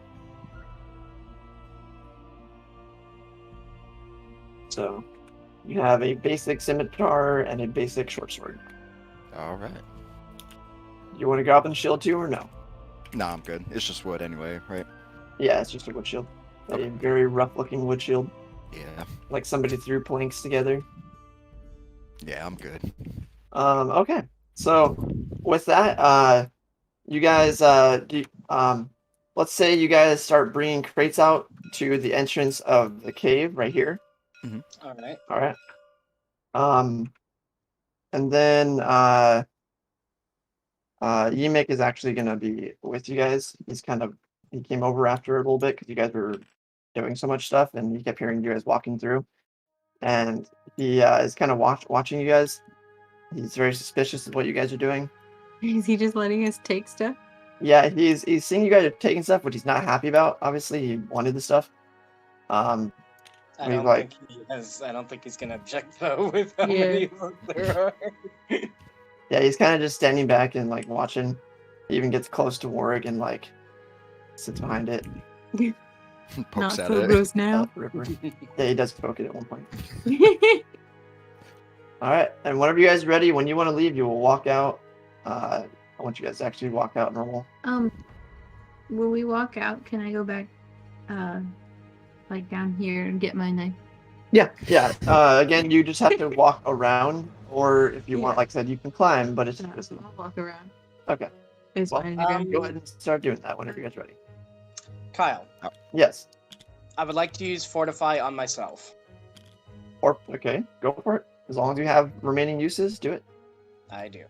So you have a basic scimitar and a basic short sword. All right. You want to go up in the shield too, or no? Nah, I'm good. It's just wood anyway, right? Yeah, it's just a wood shield. Okay. A very rough-looking wood shield, Yeah. like somebody threw planks together. Yeah, I'm good. Okay. So with that, you guys, let's say you guys start bringing crates out to the entrance of the cave right here. All right. All right. And then Yemek is actually gonna be with you guys. He came over after a little bit because you guys were doing so much stuff, and he kept hearing you guys walking through, and he is kind of watching you guys. He's very suspicious of what you guys are doing. Is he just letting us take stuff? Yeah, he's seeing you guys are taking stuff, which he's not happy about. Obviously, he wanted the stuff. I He's don't like- think he has. I don't think he's gonna object though with how Yeah. many of us there are. Yeah, he's kind of just standing back and like watching. He even gets close to Warwick and like sits behind it. Pokes Not at so it. gross now. Ripper. Yeah, he does poke it at one point. All right, and whenever you guys are ready, when you want to leave, you will walk out. I want you guys to actually walk out normal. When we walk out, can I go back, like down here and get my knife? Yeah. Again, you just have to walk around, or if you want, Yeah. like I said, you can climb, but it's No, just I'll walk around. okay. It's Well, fine. Go ahead and start doing that whenever you guys are ready. Kyle, Yes. I would like to use fortify on myself. Or okay, go for it. As long as you have remaining uses, do it. I do.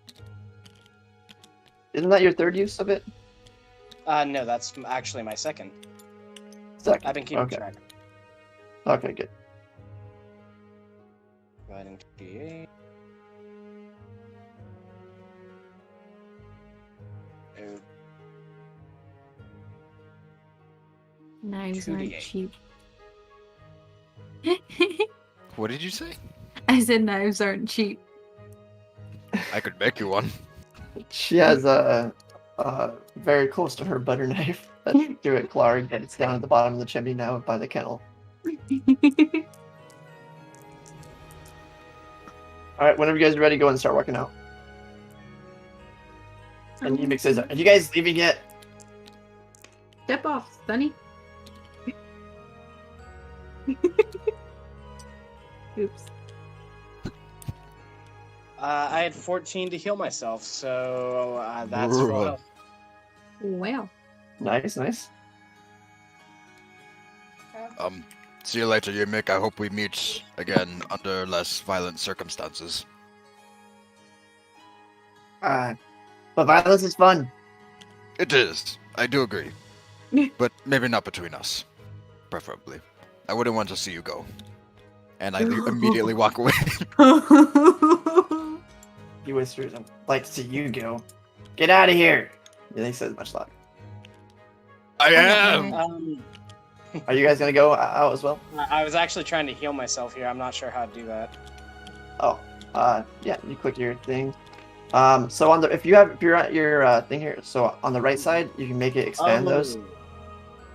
Isn't that your third use of it? No, that's actually my second. Second. I've been keeping Okay. track. Okay, good. Go ahead and create. Oh, Knives 2d8. aren't cheap. What did you say? I said knives aren't cheap. I could make you one. She has a very close to her butter knife. That's do it, Clark. And it's down at the bottom of the chimney now by the kennel. All right, whenever you guys are ready, go and start walking out. And Yemek says, "Are you guys leaving yet?" Step off, Sonny. Oops. I had 14 to heal myself, so that's Ooh. rough. Wow. Nice. See you later, Yimik. I hope we meet again under less violent circumstances. But violence is fun. It is. I do agree. But maybe not between us. Preferably. I wouldn't want to see you go. And I immediately walk away. He whispers, "I'd like to see you go. Get out of here!" And he says much louder. I am! Are you guys gonna go out as well? I was actually trying to heal myself here. I'm not sure how to do that. Oh, yeah. You click your thing. So on the if you're at your thing here, so on the right side, you can make it expand those. Oh.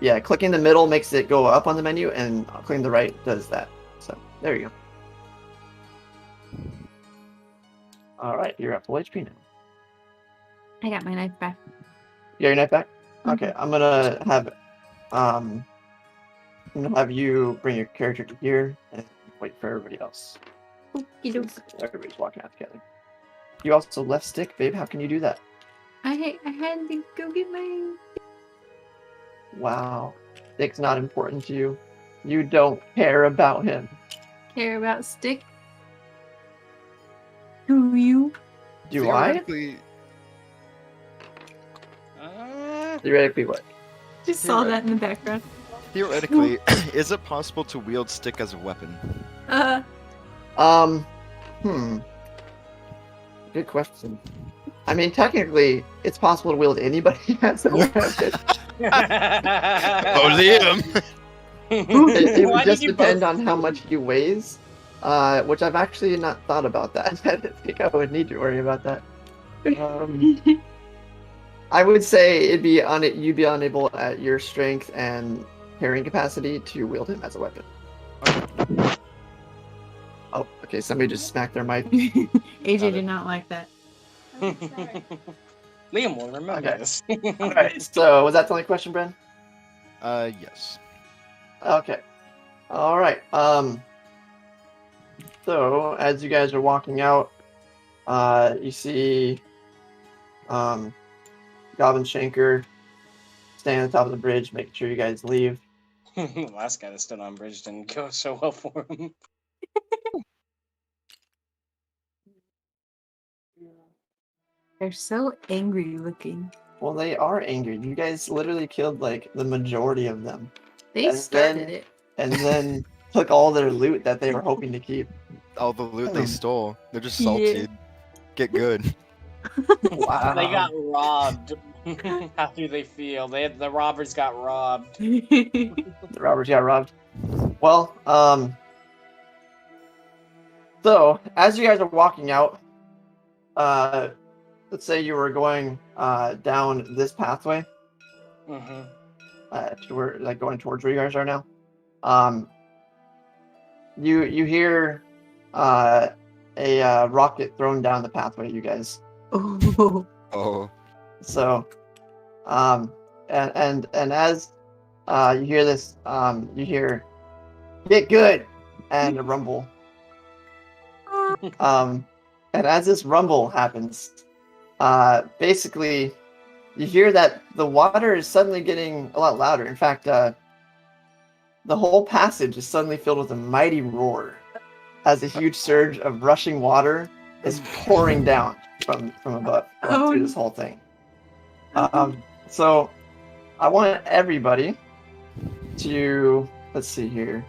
Yeah, clicking the middle makes it go up on the menu, and clicking the right does that. So there you go. All right, you're at full HP now. I got my knife back. You got your knife back? Okay, I'm gonna have you bring your character to here and wait for everybody else. Okey-doke. Everybody's walking out together. You also left Stick, babe. How can you do that? I had to go get my. Wow, Stick's not important to you. You don't care about him. Care about Stick. Do you? Do I? Theoretically, Theoretically, what? Just saw that in the background. theoretically, is it possible to wield stick as a weapon? Good question. I mean, technically, it's possible to wield anybody as a weapon. Oh, Liam! It Why would did just you depend both- on how much he weighs, which I've actually not thought about that. I didn't think I would need to worry about that. I would say you'd be unable at your strength and carrying capacity to wield him as a weapon. Okay, somebody just smacked their mic. AJ did not like that. Oh, sorry. Liam will remember Okay. this. All right. So was that the only question, Bren? Yes. Okay. All right. So as you guys are walking out, you see, Goblin Shanker standing at the top of the bridge, making sure you guys leave. The last guy that stood on bridge didn't go so well for him. They're so angry looking. Well, they are angry. You guys literally killed like the majority of them, They And started then- it. and then took all their loot that they were hoping to keep. All the loot they stole. They're just Yeah. salty. Get good. Wow. They got robbed. How do they feel? The robbers got robbed. The robbers got robbed. Well, so as you guys are walking out, let's say you were going down this pathway, Hmm. to where, like, going towards where you guys are now. You hear a rocket thrown down the pathway, you guys. Oh. Oh. So, and as you hear this, you hear "Get good" and a rumble. And as this rumble happens, basically, you hear that the water is suddenly getting a lot louder. In fact, the whole passage is suddenly filled with a mighty roar, as a huge surge of rushing water is pouring down from above through this whole thing. So I want everybody to, let's see here.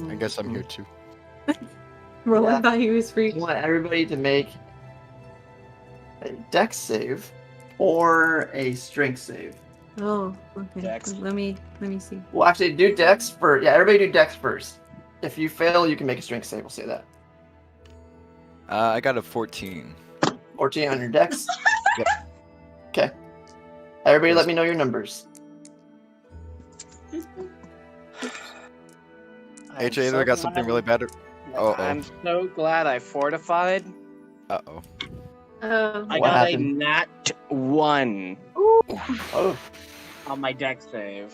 I guess I'm here too. Roland Yeah. thought he was free. I want everybody to make a dex save or a strength save. Oh, okay. Dex. Let me see. Well, actually, do dex first. Yeah, everybody do dex first. If you fail, you can make a strength save. We'll say that. I got a 14. 14 on your dex. Yep. Okay. Everybody, let me know your numbers. AJ, either got something really bad. Uh-oh. I'm so glad I fortified. Uh-oh. Oh. I What got happened? a nat 1 Oh, on my dex save.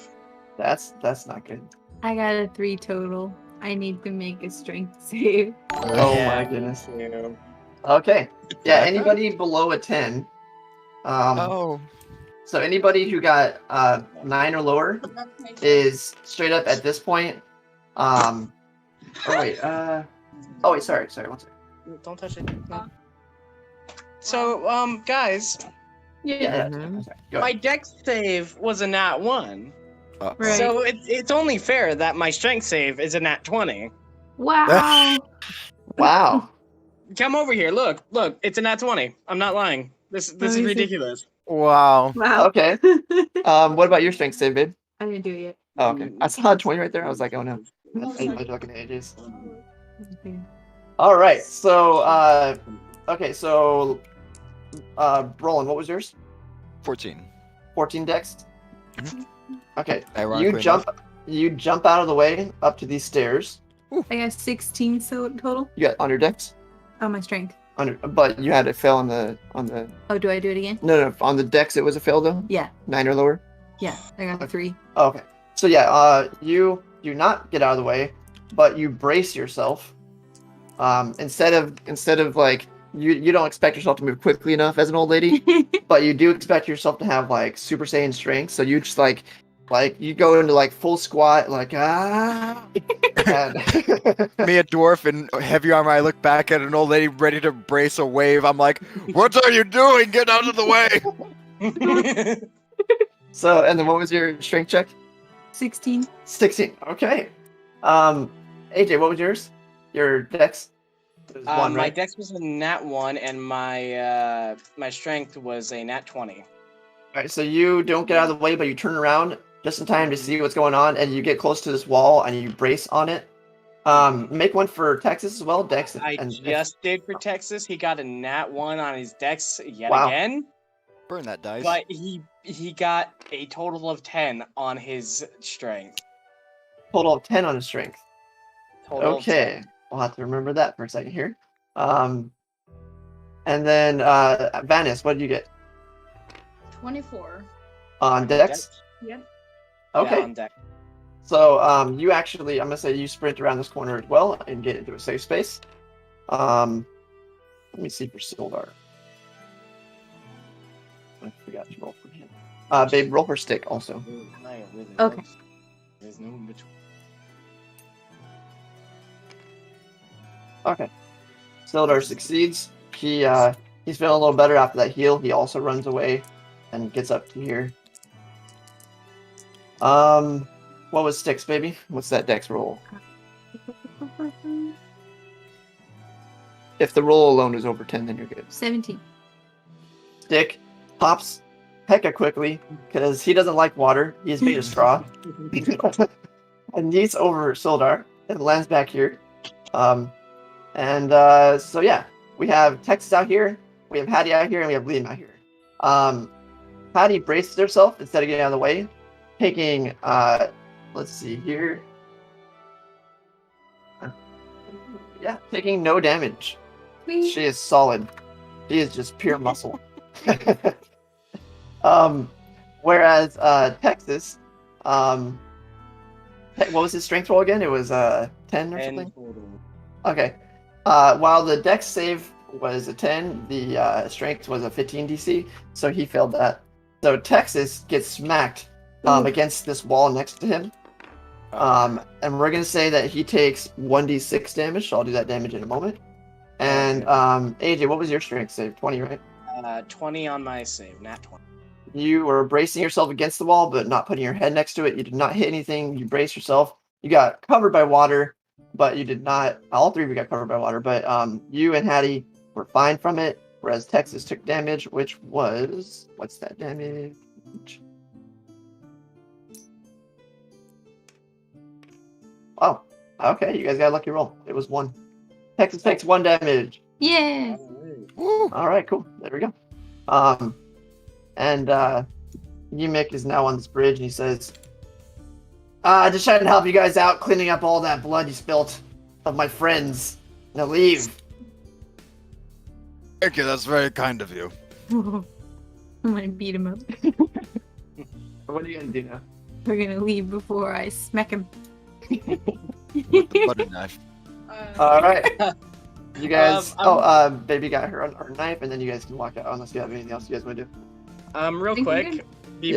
that's not good. I got a 3 total. I need to make a strength save. Oh Yeah, my me goodness. too. Okay. Yeah, Okay. anybody below a 10. Oh. So anybody who got 9 or lower is straight up at this point. Oh wait. Oh wait. Sorry. One second. Don't touch it. No. So, guys, Yeah. Mhm. Sorry. Go my ahead. dex save was a nat 1. Uh-oh. Right. So it's only fair that my strength save is a nat 20. Wow. Wow. Come over here. Look. It's a nat 20. I'm not lying. This Let is me see. ridiculous. Wow. Wow. Okay. What about your strength save, babe? I didn't do it yet. Oh, okay. I saw a 20 right there. I was like, oh no. I was looking at ages. Okay. All right. So, okay. So, Roland, what was yours? 14. 14 dex. Mhm. Okay. Ironically You jump out of the way up to these stairs. I got 16 total. You got on your dex. Oh, my strength. But you had a fail on the Oh, do I do it again? no on the dex. It was a fail though. Yeah. 9 or lower. Yeah. I got a 3. Oh, okay. So yeah, you do not get out of the way, but you brace yourself. Instead of like you don't expect yourself to move quickly enough as an old lady, but you do expect yourself to have like Super Saiyan strength. So you just like you go into like full squat, like and Me, a dwarf in heavy armor, I look back at an old lady ready to brace a wave. I'm like, what are you doing? Get out of the way! So, and then what was your strength check? 16. 16. Okay. AJ, what was yours? Your dex? It was one, My right? dex was a nat 1, and my my strength was a nat 20. All right, so you don't get out of the way, but you turn around just in time to see what's going on, and you get close to this wall, and you brace on it. Make one for Texas as well, Dex. I just did for Texas. He got a nat 1 on his dex yet Wow. again, Burn that dice. but he got a total of 10 on his strength. Total of 10 on his strength. Total of Okay. We'll have to remember that for a second here. And then Vanis, what did you get 24. on Dex? Yep. Okay. Yeah, on deck. So you actually, I'm gonna say you sprint around this corner as well and get into a safe space. Let me see for Sildar. I forgot to roll for him. Babe, roll for stick also. Okay. There's no in between. Okay. Sildar succeeds. He's feeling a little better after that heal. He also runs away and gets up to here. What was sticks, baby? What's that Dex roll? If the roll alone is over 10, then you're good. 17. Stick pops hecka quickly because he doesn't like water. He's made of straw. And yeets over Sildar and lands back here. So yeah, we have Texas out here, we have Hattie out here, and we have Liam out here. Hattie braces herself instead of getting out of the way, taking let's see here. Yeah, taking no damage. Sweet. She is solid. She is just pure muscle. Whereas Texas, what was his strength roll again? It was 10 or something? Okay. While the Dex save was a 10, the strength was a 15 DC, so he failed that. So Texas gets smacked against this wall next to him. And we're going to say that he takes 1d6 damage, so I'll do that damage in a moment. And AJ, what was your strength save? 20, right? 20 on my save, nat 20. You were bracing yourself against the wall, but not putting your head next to it. You did not hit anything. You braced yourself. You got covered by water, but you did not. All three of you got covered by water, but you and Hattie were fine from it, whereas Texas took damage, which was... What's that damage? Oh, okay. You guys got a lucky roll. It was 1. Texas takes 1 damage. Yeah. All right, cool. There we go. And Yumik is now on this bridge, and he says, just trying to help you guys out, cleaning up all that blood you spilt of my friends. Now leave. Thank you, that's very kind of you. I'm gonna beat him up. What are you gonna do now? We're gonna leave before I smack him. With the butter knife. All right. You guys... Baby got her knife, and then you guys can walk out unless you have anything else you guys want to do. Real Think quick, you're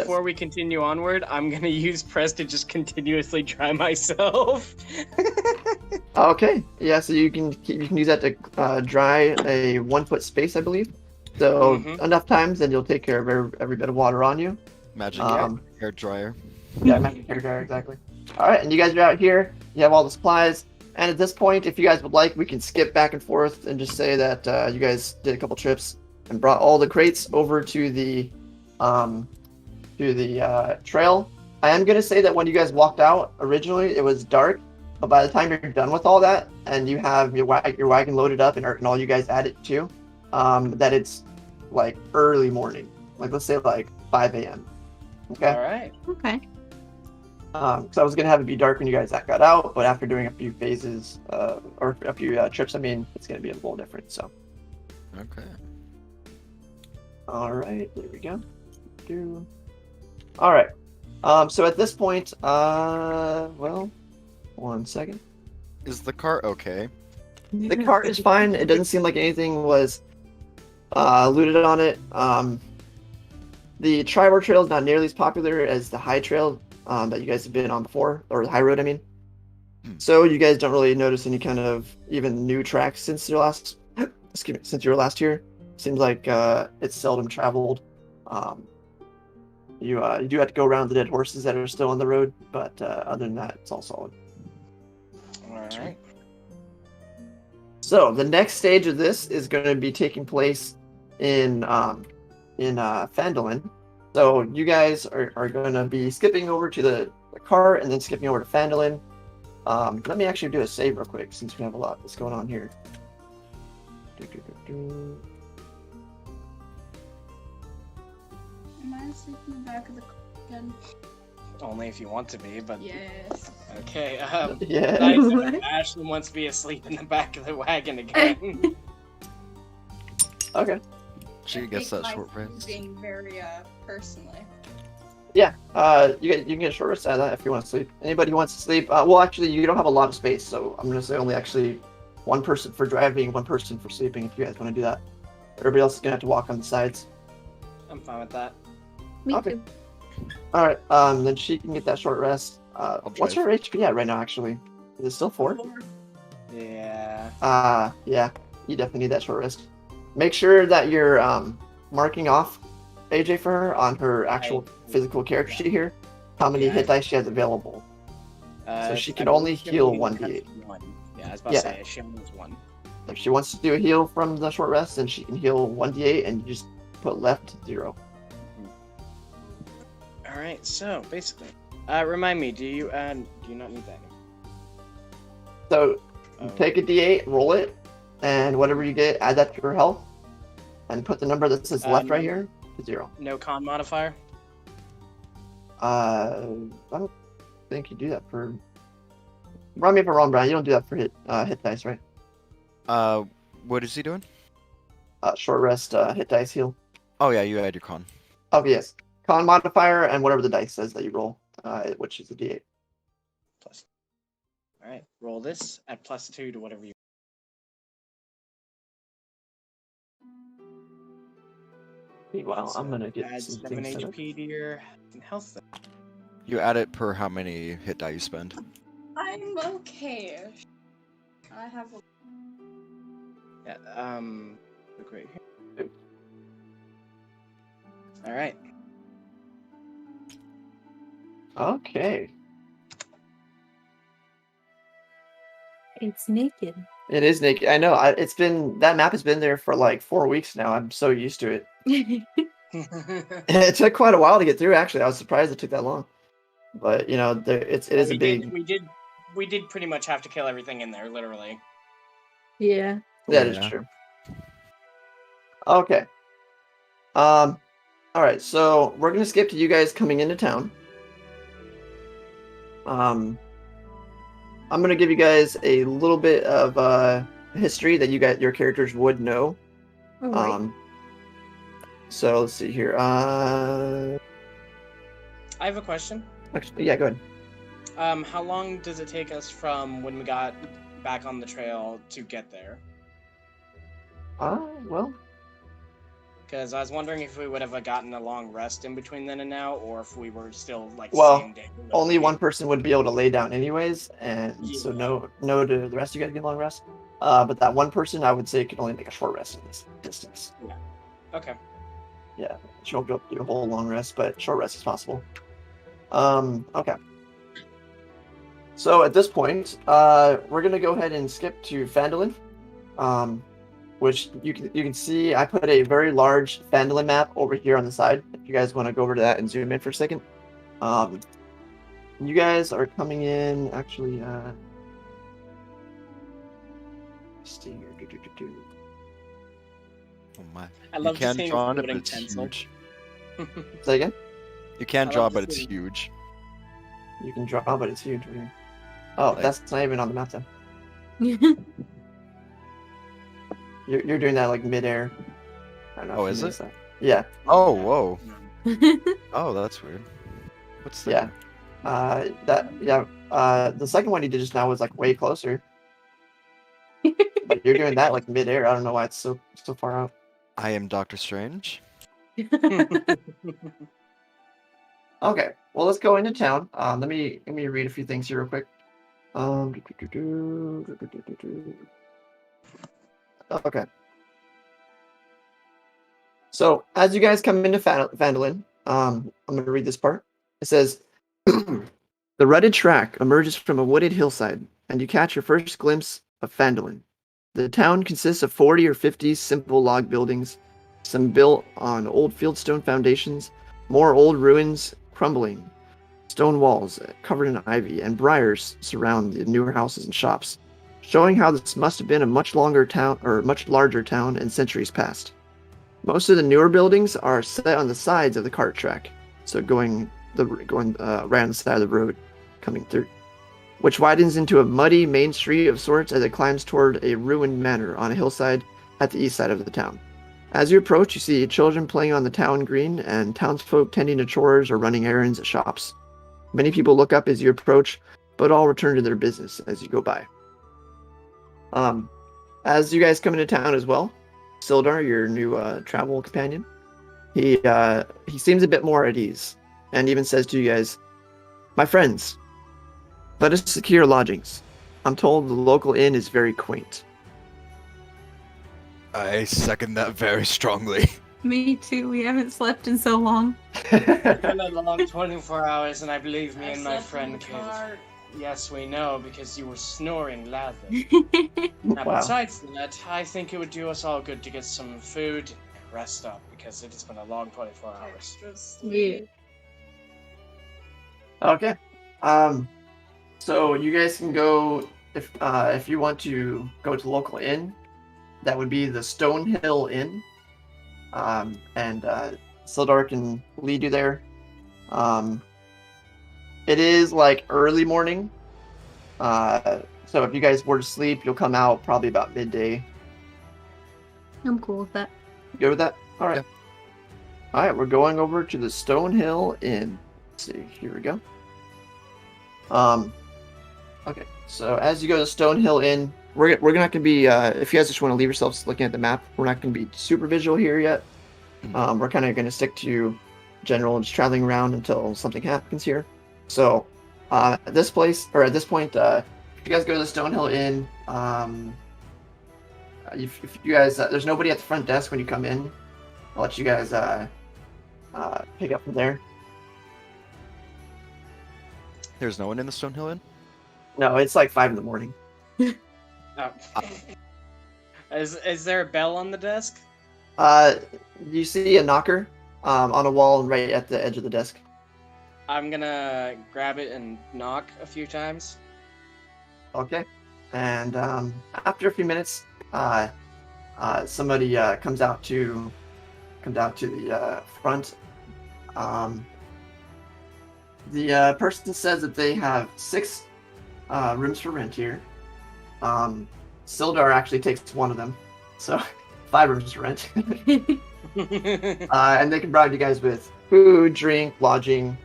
before we continue onward, I'm gonna use press to just continuously dry myself. Okay. Yeah, so you can use that to dry a 1-foot space, I believe. So enough times, then you'll take care of every bit of water on you. Magic hair dryer. Yeah, magic hair dryer, exactly. All right, and you guys are out here. You have all the supplies. And at this point, if you guys would like, we can skip back and forth and just say that you guys did a couple trips and brought all the crates over to the trail. I am going to say that when you guys walked out, originally it was dark, but by the time you're done with all that and you have your wagon loaded up and all you guys add it to, that it's like early morning. Like, let's say like 5 a.m. Okay? All right. Okay. Because I was going to have it be dark when you guys got out, but after doing a few phases, or a few trips, I mean, it's going to be a little different, so. Okay. All right, there we go. All right. So at this point, well, 1 second. Is the cart okay? The cart is fine. It doesn't seem like anything was looted on it. The Tribor Trail is not nearly as popular as the High Trail that you guys have been on before, or the High Road, I mean. So you guys don't really notice any kind of even new tracks since your last, since you were last here. Seems like it's seldom traveled. You do have to go around the dead horses that are still on the road, but other than that, it's all solid. All right. So the next stage of this is going to be taking place in Phandelver. So you guys are going to be skipping over to the car and then skipping over to Phandelver. Let me actually do a save real quick since we have a lot that's going on here. Am I asleep in the back of the car again? Only if you want to be, but Yes. Okay, Yeah. Dyson, Ashley wants to be asleep in the back of the wagon again. Okay. She I gets take that my short rest. sleeping very personally. Yeah. You can get a short rest out of that if you want to sleep. Anybody who wants to sleep? Well, actually, you don't have a lot of space, so I'm gonna say only actually one person for driving, one person for sleeping. If you guys want to do that, everybody else is gonna have to walk on the sides. I'm fine with that. Me Okay. too. All right. Then she can get that short rest. What's her drive. HP at right now? Actually, is it still 4? Yeah. Yeah. You definitely need that short rest. Make sure that you're marking off AJ for her on her actual physical character sheet here. How many Yeah, hit dice she has available? So she can only heal 1d8. Yeah, I was about Yeah. to say, she only has 1. If she wants to do a heal from the short rest, then she can heal 1d8 and you just put left 0. Alright, so, basically. Remind me, do you not need that anymore? So Oh. take a d8, roll it, and whatever you get, add that to her health, and put the number that says left right here to 0. No con modifier? I don't think you do that for. Run me if I'm wrong, Brian. You don't do that for hit dice, right? What is he doing? Short rest, hit dice, heal. Oh yeah, you add your con. Oh yes, con modifier and whatever the dice says that you roll, which is a d8. Plus. Alright, roll this at +2 to whatever you. Meanwhile, So I'm gonna get add some 7 things set up. HP to your health. You add it per how many hit die you spend. I'm okay. I have a... Yeah, look right here. Alright. Okay. It's naked. It is naked. I know. It's been that map has been there for like 4 weeks now. I'm so used to it. It took quite a while to get through. Actually, I was surprised it took that long. But you know, it is a big. We did pretty much have to kill everything in there, literally. Yeah. That is Yeah. true. Okay. All right. So we're gonna skip to you guys coming into town. I'm gonna give you guys a little bit of history that your characters would know. All right. So let's see here. I have a question. Actually, yeah, go ahead. How long does it take us from when we got back on the trail to get there? Well, Because I was wondering if we would have gotten a long rest in between then and now, or if we were still like Well, same day. only one person would be able to lay down anyways, and so Yeah. no to the rest of you guys get a long rest. But that one person, I would say, can only make a short rest in this distance. Okay. Yeah, she won't go do a whole long rest, but short rest is possible. Okay. So at this point, we're gonna go ahead and skip to Phandelver, which you can see. I put a very large Phandelver map over here on the side. If you guys want to go over to that and zoom in for a second. You guys are coming in. Actually, let's see here. Oh my. I You love can seeing draw on it, but floating it's pencil. huge. Say again. You can I draw, love but it's seeing- huge. You can draw, but it's huge. Right here. Oh, Like- that's not even on the map then. You're doing that like midair. I don't know Oh, if is you it? noticed that. Yeah. Oh, whoa. Oh, that's weird. What's that? Yeah. The second one you did just now was like way closer. But you're doing that like midair. I don't know why it's so far out. I am Doctor Strange. Okay. Well, let's go into town. Let me read a few things here real quick. Okay. So as you guys come into Phandelver, I'm going to read this part. It says, the rutted track emerges from a wooded hillside, and you catch your first glimpse of Phandelver. The town consists of 40 or 50 simple log buildings, some built on old fieldstone foundations, more old ruins crumbling. Stone walls covered in ivy and briars surround the newer houses and shops, showing how this must have been a much larger town in centuries past. Most of the newer buildings are set on the sides of the cart track, so going right on the side of the road coming through. which widens into a muddy main street of sorts as it climbs toward a ruined manor on a hillside at the east side of the town. As you approach, you see children playing on the town green and townsfolk tending to chores or running errands at shops. Many people look up as you approach, but all return to their business as you go by. As you guys come into town as well, Sildar, your new travel companion, he seems a bit more at ease, and even says to you guys, "My friends, let us secure lodgings. I'm told the local inn is very quaint." I second that very strongly. Me too. We haven't slept in so long. It's been a long 24 hours, and I believe me I and my slept in friend the could. car. Yes, we know, because you were snoring loudly. Now, Wow. besides that, I think it would do us all good to get some food and rest up, because it has been a long 24 hours. Extra sleep. Okay. So you guys can go if you want to go to the local inn. That would be the Stonehill Inn. And Sildar can lead you there. It is like early morning. So if you guys were to sleep, you'll come out probably about midday. I'm cool with that. You good with that? All right. Yeah. All right, we're going over to the Stonehill Inn. Let's see, here we go. Okay, so as you go to Stonehill Inn, we're not going to be, if you guys just want to leave yourselves looking at the map, we're not going to be super visual here yet. We're kind of going to stick to general, just traveling around until something happens here. So, at this point, if you guys go to the Stonehill Inn, if you guys, there's nobody at the front desk when you come in. I'll let you guys pick up from there. There's no one in the Stonehill Inn? No, it's like 5 in the morning. Oh. Is there a bell on the desk? You see a knocker on a wall right at the edge of the desk. I'm gonna grab it and knock a few times. Okay. And after a few minutes, somebody comes out to the front. The person says that they have 6 rooms for rent here. Sildar actually takes one of them, so 5 rooms for rent. And they can provide you guys with food, drink, lodging.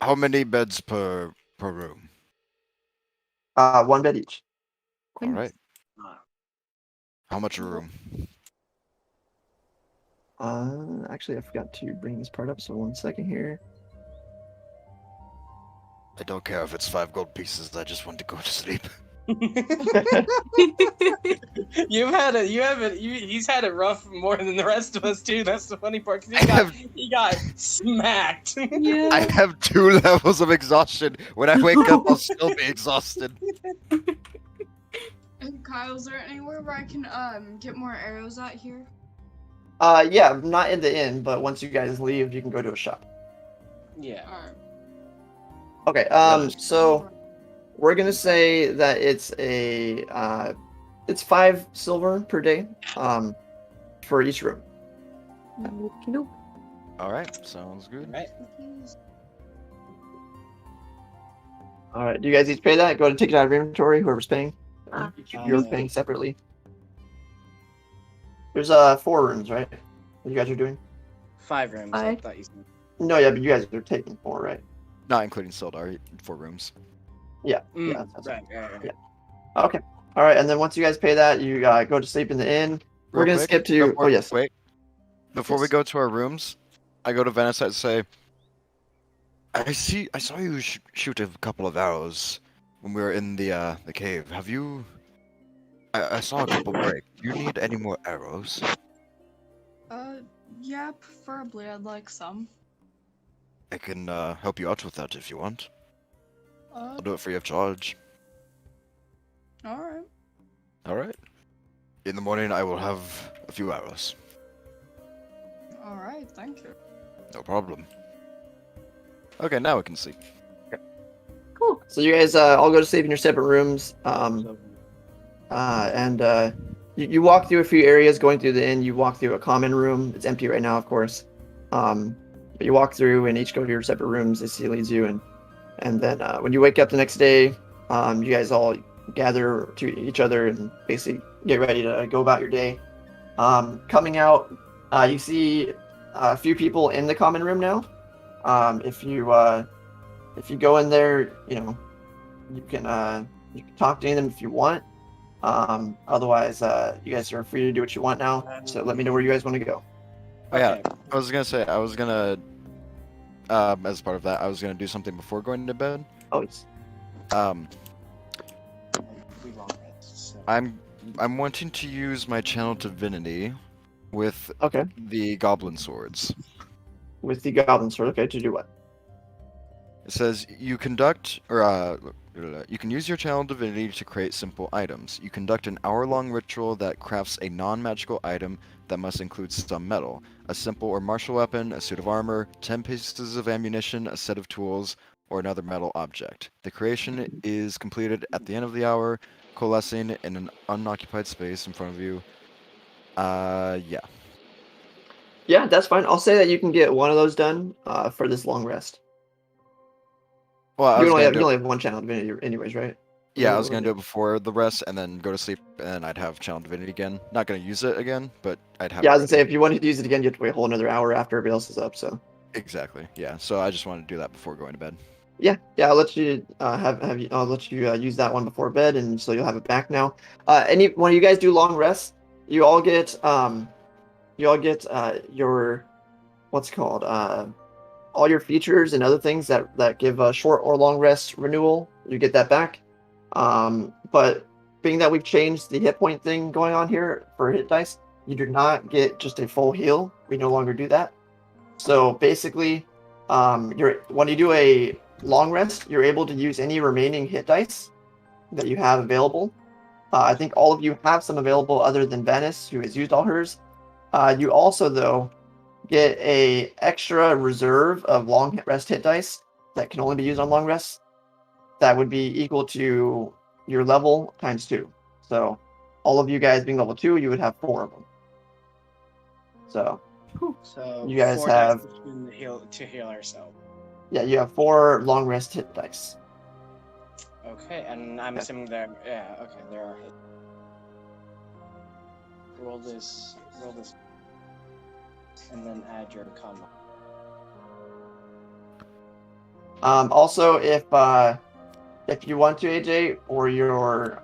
How many beds per room? 1 bed each. All right. How much a room? Actually, I forgot to bring this part up, so 1 second here. I don't care if it's 5 gold pieces. I just want to go to sleep. He's had it rough more than the rest of us too. That's the funny part, 'cause he got smacked. Yeah. I have 2 levels of exhaustion. When I wake up, I'll still be exhausted. And Kyle, is there anywhere where I can get more arrows out here? Yeah, not in the inn, but once you guys leave, you can go to a shop. Yeah. Alright. Okay, so we're gonna say that it's it's 5 silver per day, for each room. Okey-doke. All right, sounds good. Right. All right, do you guys each pay that? Go ahead and take it out of inventory. Whoever's paying, you're yeah. paying separately. There's 4 rooms, right? What you guys are doing? 5 rooms. I 5? thought you said. No, yeah, but you guys are taking 4, right? Not including Sildar, 4 rooms. Yeah. Mm, Yeah. That's right. Yeah. Okay. All right, and then once you guys pay that, you go to sleep in the inn. We're Real gonna quick, skip to. before- Oh yes. Wait. Before we Yes. go to our rooms, I go to Venice and say, I saw you shoot a couple of arrows when we were in the cave. Have you? I saw a couple break. Do you need any more arrows? Yeah, preferably I'd like some. I can help you out with that if you want. I'll do it free of charge. Alright. All right. In the morning, I will have a few arrows. Alright, thank you. No problem. Okay, now we can sleep. Cool. So you guys all go to sleep in your separate rooms. You walk through a few areas going through the inn. You walk through a common room. It's empty right now, of course. But you walk through and each go to your separate rooms as he leads you. And And then when you wake up the next day, you guys all gather to each other and basically get ready to go about your day. Coming out, you see a few people in the common room now. If you go in there, you can talk to them if you want. Otherwise, you guys are free to do what you want now. So let me know where you guys want to go. Oh, yeah, Okay. I was gonna say as part of that, I was gonna do something before going to bed. Oh, it's Um, We long rest. So. I'm wanting to use my channel divinity with okay. the goblin swords. With the goblin sword, okay, to do what? It says you can use your channel divinity to create simple items. You conduct an hour-long ritual that crafts a non-magical item that must include some metal, a simple or martial weapon, a suit of armor, 10 pieces of ammunition, a set of tools, or another metal object. The creation is completed at the end of the hour, coalescing in an unoccupied space in front of you. Yeah. Yeah, that's fine. I'll say that you can get one of those done for this long rest. Well, I You was only gonna have one channel divinity anyways, right? Yeah, I was gonna do it before the rest, and then go to sleep, and then I'd have channel divinity again. Not gonna use it again, but I'd have. Yeah, I it was gonna say ready. if you wanted to use it again, you have to wait a whole another hour after everybody else is up. So Exactly. Yeah. So I just wanted to do that before going to bed. yeah, I'll let you I'll let you use that one before bed, and so you'll have it back now. When you guys do long rests, you all get your what's it called all your features and other things that give a short or long rest renewal. You get that back. But being that we've changed the hit point thing going on here for hit dice, you do not get just a full heal. We no longer do that. So basically, when you do a long rest, you're able to use any remaining hit dice that you have available. I think all of you have some available other than Venice, who has used all hers. You also, though, get a extra reserve of long rest hit dice that can only be used on long rests. That would be equal to your level times 2. So all of you guys being level 2, you would have 4 of them. So So you guys 4 have dice to heal ourselves. yeah, you have 4 long rest hit dice. Okay, and I'm assuming there. Yeah. Okay, there are hits. Roll this, and then add your combo. Also, if you want to, AJ, or your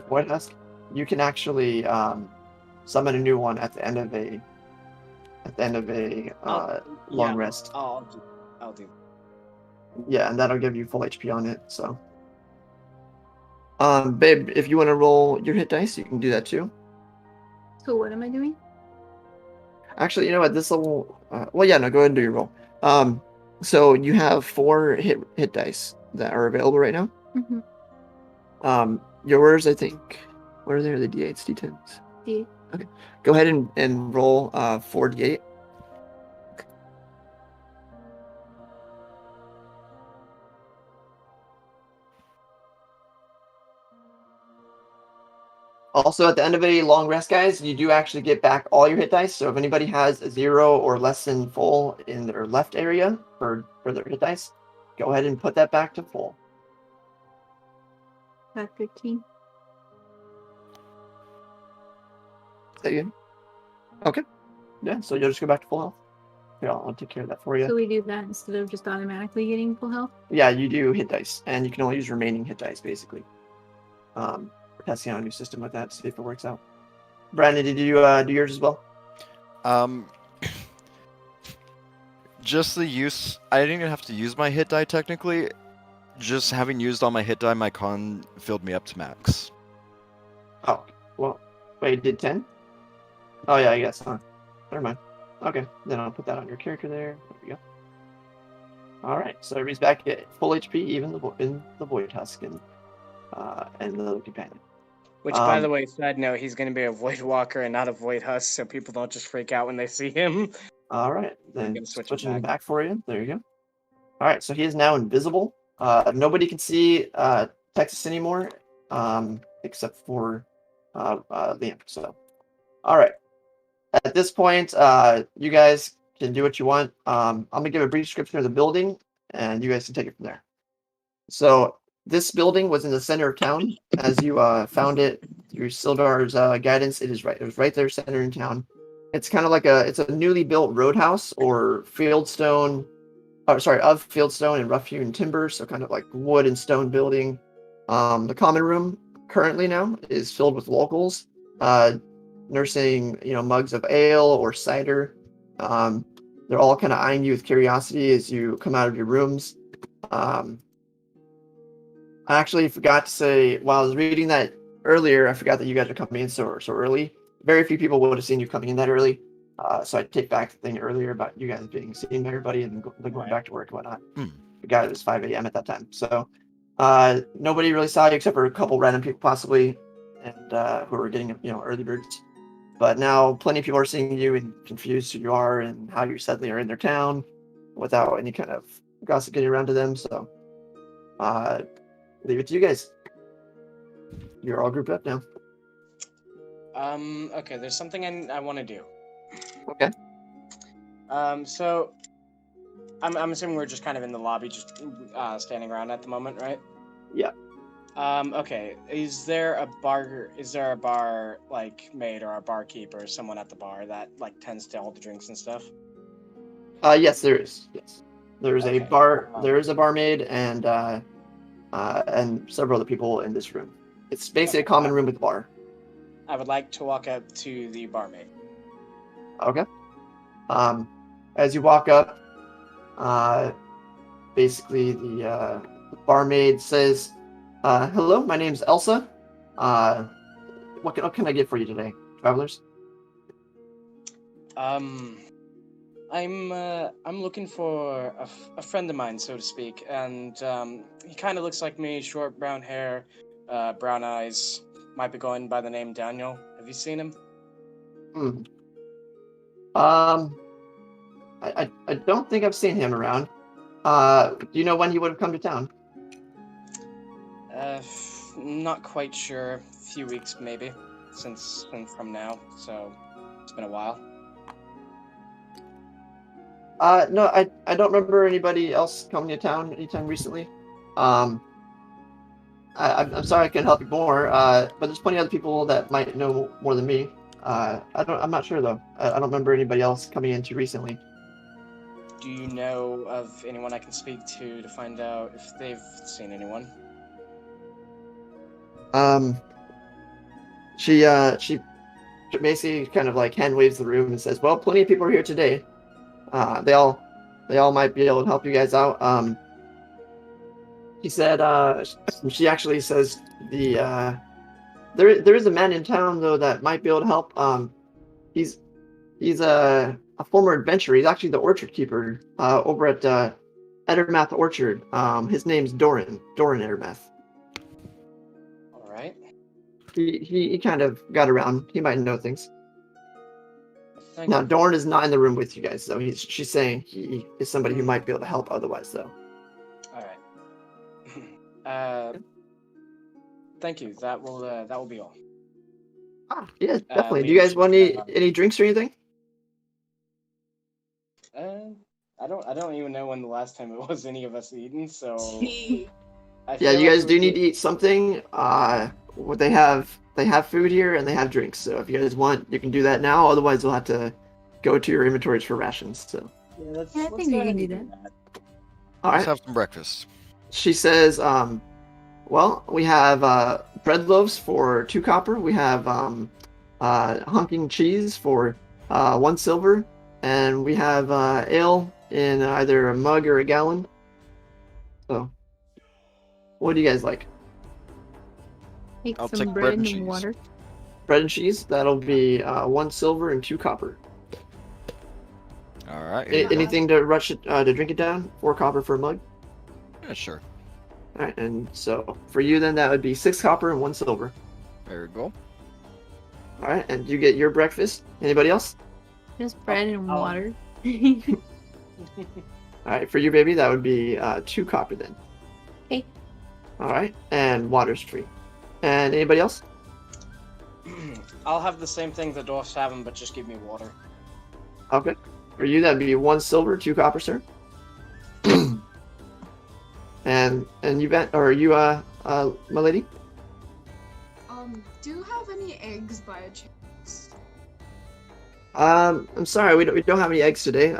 Void Husk, you can actually summon a new one at the end of a long rest. I'll do. Yeah, and that'll give you full HP on it. So, babe, if you want to roll your hit dice, you can do that too. So what am I doing? Actually, you know what? This level, well, yeah, no, go ahead and do your roll. So you have 4 hit dice that are available right now. Mm-hmm. Yours, I think, what are they? Are they D8s, D10s? D8. Okay, go ahead and roll 4 D8. Also, at the end of a long rest, guys, you do actually get back all your hit dice. So if anybody has a 0 or less than full in their left area for their hit dice, go ahead and put that back to full. Got 13. Say again? Okay. Yeah, so you'll just go back to full health. Here, I'll take care of that for you. So we do that instead of just automatically getting full health? Yeah, you do hit dice, and you can only use remaining hit dice, basically. Testing out a new system with that to see if it works out. Brandon, did you do yours as well? Just the use. I didn't even have to use my hit die technically. Just having used all my hit die, my con filled me up to max. Oh, well, wait, did 10? Oh yeah, I guess, huh? Never mind. Okay, then I'll put that on your character there. There we go. All right, so everybody's back at full HP, even in the Void Husk and the little companion. Which, by the way, side note, he's going to be a Void Walker and not a Void Husk, so people don't just freak out when they see him. All right, I'm then gonna switch switching him him back for you. There you go. All right, so he is now invisible. Nobody can see Texas anymore, except for Liam. So, all right. At this point, you guys can do what you want. I'm gonna give a brief description of the building, and you guys can take it from there. So this building was in the center of town. As you found it through Sildar's guidance, it was right there, center in town. It's kind of like it's a newly built roadhouse or fieldstone, of fieldstone and rough-hewn timber, so kind of like wood and stone building. The common room currently now is filled with locals, nursing mugs of ale or cider. They're all kind of eyeing you with curiosity as you come out of your rooms. I actually forgot to say, while I was reading that earlier, I forgot that you guys are coming in so early. Very few people would have seen you coming in that early. So I take back the thing earlier about you guys being seen by everybody and going back to work and whatnot. Forgot it was 5 a.m. at that time. So nobody really saw you except for a couple random people possibly, and who were getting early birds. But now plenty of people are seeing you and confused who you are and how you suddenly are in their town without any kind of gossip getting around to them. So leave it to you guys. You're all grouped up now. Okay, there's something I want to do. Okay. So I'm assuming we're just kind of in the lobby, just standing around at the moment, right? Yeah. Okay. Is there a bar like maid or a barkeep or someone at the bar that like tends to hold the drinks and stuff? Yes, there is. Yes, there is Okay. a bar. There is a barmaid and several other people in this room. It's basically a common room with a bar. I would like to walk up to the barmaid. Okay. As you walk up, basically the barmaid says, "Hello, my name's Elsa. What can I get for you today, travelers?" I'm looking for a friend of mine, so to speak, and he kind of looks like me, short brown hair, brown eyes. Might be going by the name Daniel. Have you seen him? I don't think I've seen him around. Do you know when he would have come to town? Not quite sure. A few weeks maybe, since from now. So it's been a while. No, I don't remember anybody else coming to town anytime recently. I'm sorry I can't help you more, but there's plenty of other people that might know more than me. I'm not sure though. I don't remember anybody else coming in too recently. Do you know of anyone I can speak to find out if they've seen anyone? She basically kind of like hand waves the room and says, "Well, plenty of people are here today. They all might be able to help you guys out." He said, she actually says there is a man in town though that might be able to help. He's a former adventurer. He's actually the orchard keeper over at Edermath Orchard. His name's Doran Edermath. All right. He kind of got around. He might know things. Thank Now, you. Doran is not in the room with you guys, so she's saying he is somebody who might be able to help otherwise, though. All right. Thank you. That will be all. Yeah, definitely. Do you guys want any drinks or anything? I don't even know when the last time it was any of us eating. So Yeah, you guys do need to eat something. What they have food here and they have drinks. So if you guys want, you can do that now. Otherwise, you'll have to go to your inventories for rations. So. Yeah, I think we can do that. All Let's right. have some breakfast. She says, well, we have bread loaves for 2 copper. We have hunking cheese for 1 silver. And we have ale in either a mug or a gallon. So, what do you guys like? Take I'll some take bread and water. Bread and cheese. That'll be 1 silver and 2 copper. All right. Anything to rush it to drink it down? 4 copper for a mug. Yeah, sure. All right, and so for you then that would be 6 copper and 1 silver. There we go. All right, and you get your breakfast. Anybody else? Just bread and water. All right, for you, baby, that would be 2 copper then. Okay. All right, and water's free. And anybody else? I'll have the same thing the dwarfs have, but just give me water. Okay. For you, that'd be 1 silver, 2 copper, sir. And you my lady? Do you have any eggs by a chance? I'm sorry, we don't have any eggs today.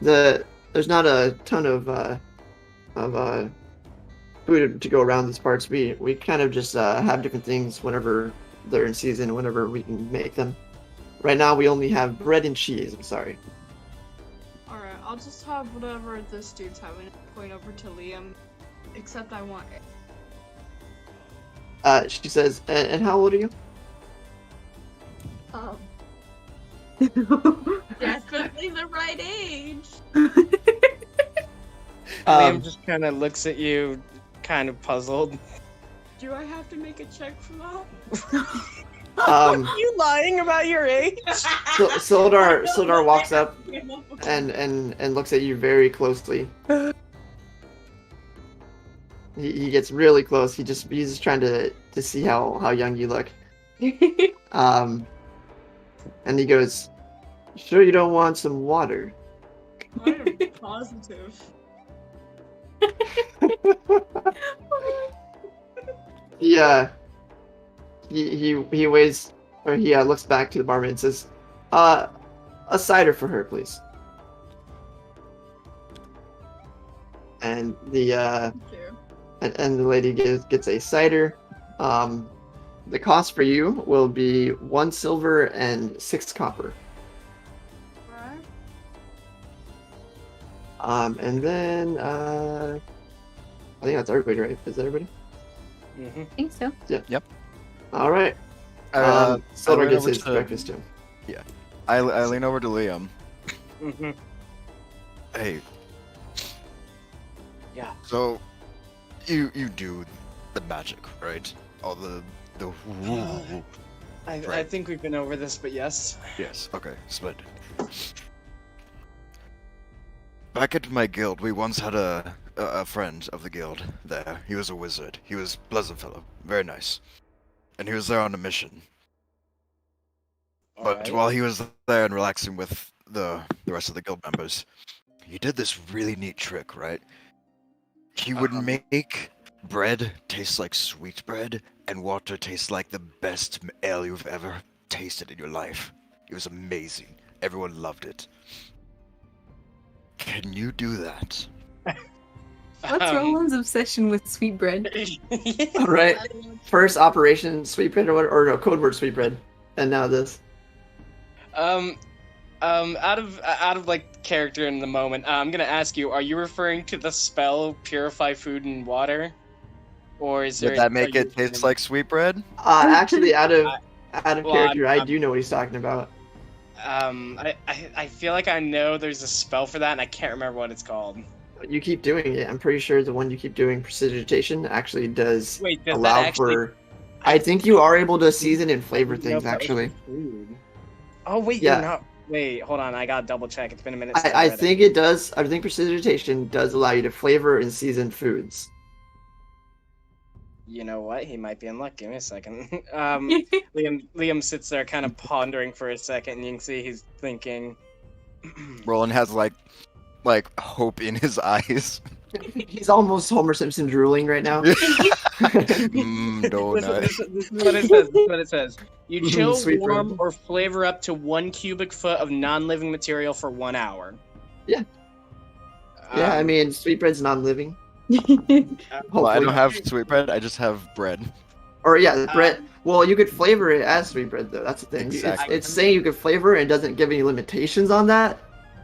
There's not a ton of food to go around these parts. We kind of just have different things whenever they're in season, whenever we can make them. Right now, we only have bread and cheese. I'm sorry. Alright, I'll just have whatever this dude's having. Point over to Liam. Except I want eggs. She says, and how old are you? Definitely the right age. Liam just kind of looks at you, kind of puzzled. Do I have to make a check for that? You lying about your age? Sildar walks up and looks at you very closely. He gets really close. He's just trying to see how young you look. And he goes, "Sure you don't want some water?" I am positive. Yeah. He waits, or he looks back to the barman and says, "A cider for her, please." And the Thank you. and the lady gets a cider. The cost for you will be 1 silver and 6 copper. Alright. And then I think that's everybody, right? Is that everybody? Mm-hmm. I think so. All right. I Sildar lean gets over his to- breakfast too. I lean over to Liam. Mm-hmm. Hey. Yeah. So, you do the magic, right? All the. I Right. think we've been over this, but yes. Yes. Okay. Splendid. Back at my guild, we once had a friend of the guild there. He was a wizard. He was a pleasant fellow, very nice, and he was there on a mission. But Alright. while he was there and relaxing with the rest of the guild members, he did this really neat trick, right? He would make bread taste like sweet bread, and water taste like the best ale you've ever tasted in your life. It was amazing. Everyone loved it. Can you do that? What's Roland's obsession with sweet bread? All right. First operation sweetbread or no, code word sweetbread, and now this. Out of like character in the moment, I'm gonna ask you: are you referring to the spell purify food and water, or is there? Would that make it taste like sweet bread? Actually, out of Well, character, I I'm- do know what he's talking about. I feel like I know there's a spell for that, and I can't remember what it's called. You keep doing it. I'm pretty sure the one you keep doing, prestidigitation, actually does Wait, does allow that actually? for. I think you are able to season and flavor No, things. that was Actually, food. Oh wait, Yeah. you're not. Wait, hold on. I gotta double check. It's been a minute. Since I read it. think it does. I think prestidigitation does allow you to flavor and season foods. You know what? He might be in luck. Give me a second. Liam sits there, kind of pondering for a second, and you can see he's thinking. Roland has like hope in his eyes. He's almost Homer Simpson drooling right now. Donut. This is what it says. This is what it says. You chill, Sweet warm, bread. or flavor up to 1 cubic foot of non-living material for 1 hour. Yeah. Yeah, I Um, mean, sweetbread's non-living. Well, I Hopefully. don't have sweet bread. I just have bread. Or yeah, bread. Well, you could flavor it as sweetbread though. That's the thing. Exactly. It's saying you could flavor it and doesn't give any limitations on that.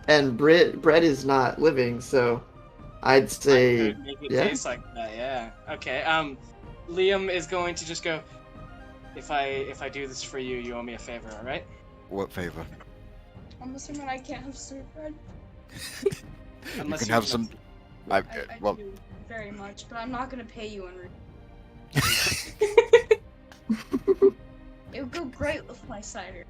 And bread is not living, so I'd say could make it yeah. taste like that. Yeah. Okay. Liam is going to just go. If I do this for you, you owe me a favor. All right? What favor? I'm assuming I can't have sweet bread. Unless you can have some. I, I well, do very much, but I'm not gonna pay you in return. It would go great with my cider.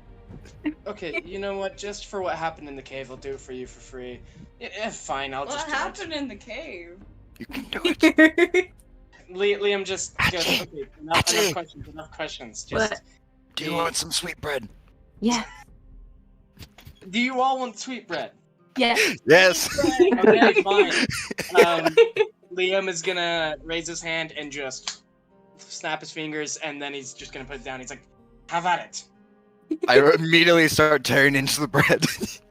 Okay. You know what? Just for what happened in the cave, I'll do it for you for free. Yeah, fine. I'll What just do it. happened in the cave? you can do it. Liam just goes, Hattie! okay, enough questions, enough questions. Just, What? Do you want some sweet bread? Yeah. do you all want sweetbread? Yeah. Yes. Okay, fine. Liam is gonna raise his hand and just snap his fingers, and then he's just gonna put it down. He's like, "Have at it." I immediately start tearing into the bread.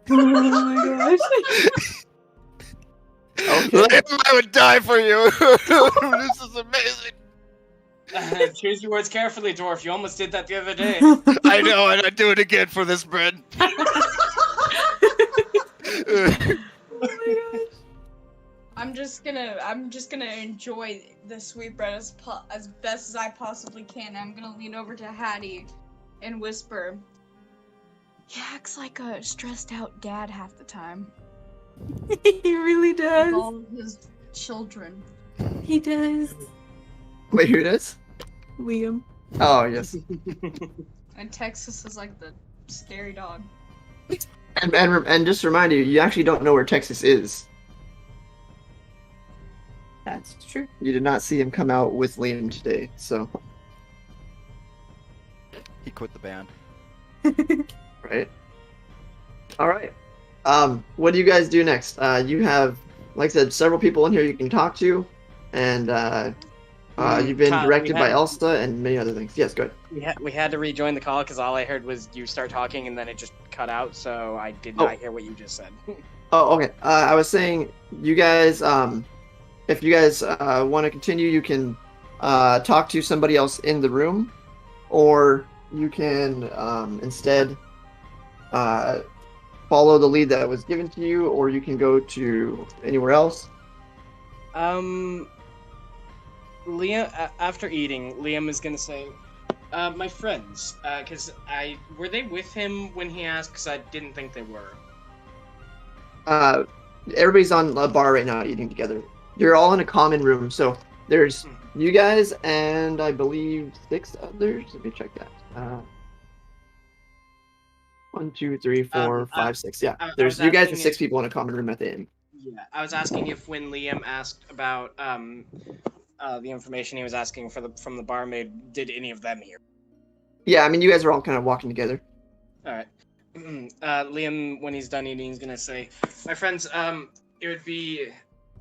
Oh my gosh. Okay. Liam, I would die for you. This is amazing. Choose your words carefully, dwarf. You almost did that the other day. I know, and I'd do it again for this bread. I'm just gonna enjoy the sweetbread as best as I possibly can. I'm gonna lean over to Hattie and whisper, "He acts like a stressed out dad half the time. He really With does. all of his children." He does. Wait, who it is? Liam. Oh, yes. And Texas is like the scary dog. And just to remind you, you actually don't know where Texas is. That's true. You did not see him come out with Liam today, so He quit the band. right. All right. What do you guys do next? You have, like I said, several people in here you can talk to, and you've been Kyle, directed we by had- Elsta and many other things. Yes, good. We had to rejoin the call because all I heard was you start talking and then it just cut out, so I did Oh. not hear what you just said. Oh, okay. I was saying, you guys, if you guys want to continue, you can talk to somebody else in the room, or you can instead follow the lead that was given to you, or you can go to anywhere else. Liam, after eating, Liam is gonna say, "My friends, because were they with him when he asked? Because I didn't think they were." Everybody's on a bar right now eating together. You're all in a common room, so there's you guys and I believe 6 others. Let me check that. 1, 2, 3, 4, 5, 6. Yeah, I there's was you guys asking and 6 if- people in a common room at the inn. Yeah, I was asking if when Liam asked about the information he was asking from the barmaid, did any of them hear? Yeah, I mean you guys are all kind of walking together. All right. Liam, when he's done eating, he's gonna say, "My friends, it would be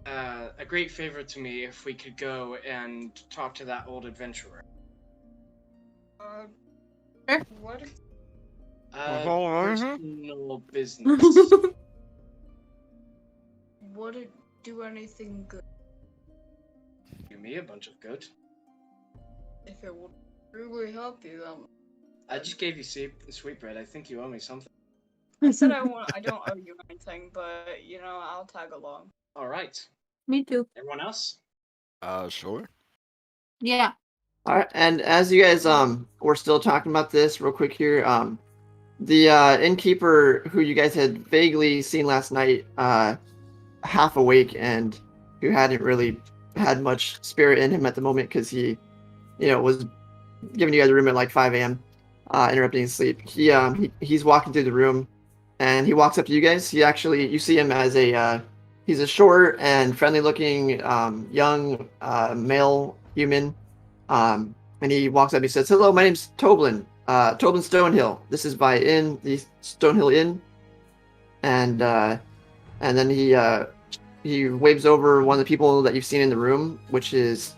a great favor to me if we could go and talk to that old adventurer." What? Personal business. Would it do anything good Do me a bunch of good. if it would really help you? I just gave you sweetbread. I think you owe me something. I said I don't owe you anything, but I'll tag along. All right. Me too. Everyone else? Sure. Yeah. All right, and as you guys we're still talking about this real quick here. The innkeeper who you guys had vaguely seen last night, half awake and who hadn't really had much spirit in him at the moment because he, was giving you guys a room at like 5 a.m. Interrupting his sleep. He's walking through the room, and he walks up to you guys. You see him as he's a short and friendly-looking young male human. And he walks up. He says, "Hello, my name's Toblin. Toblin Stonehill. This is my inn, the Stonehill Inn." And then he waves over one of the people that you've seen in the room, which is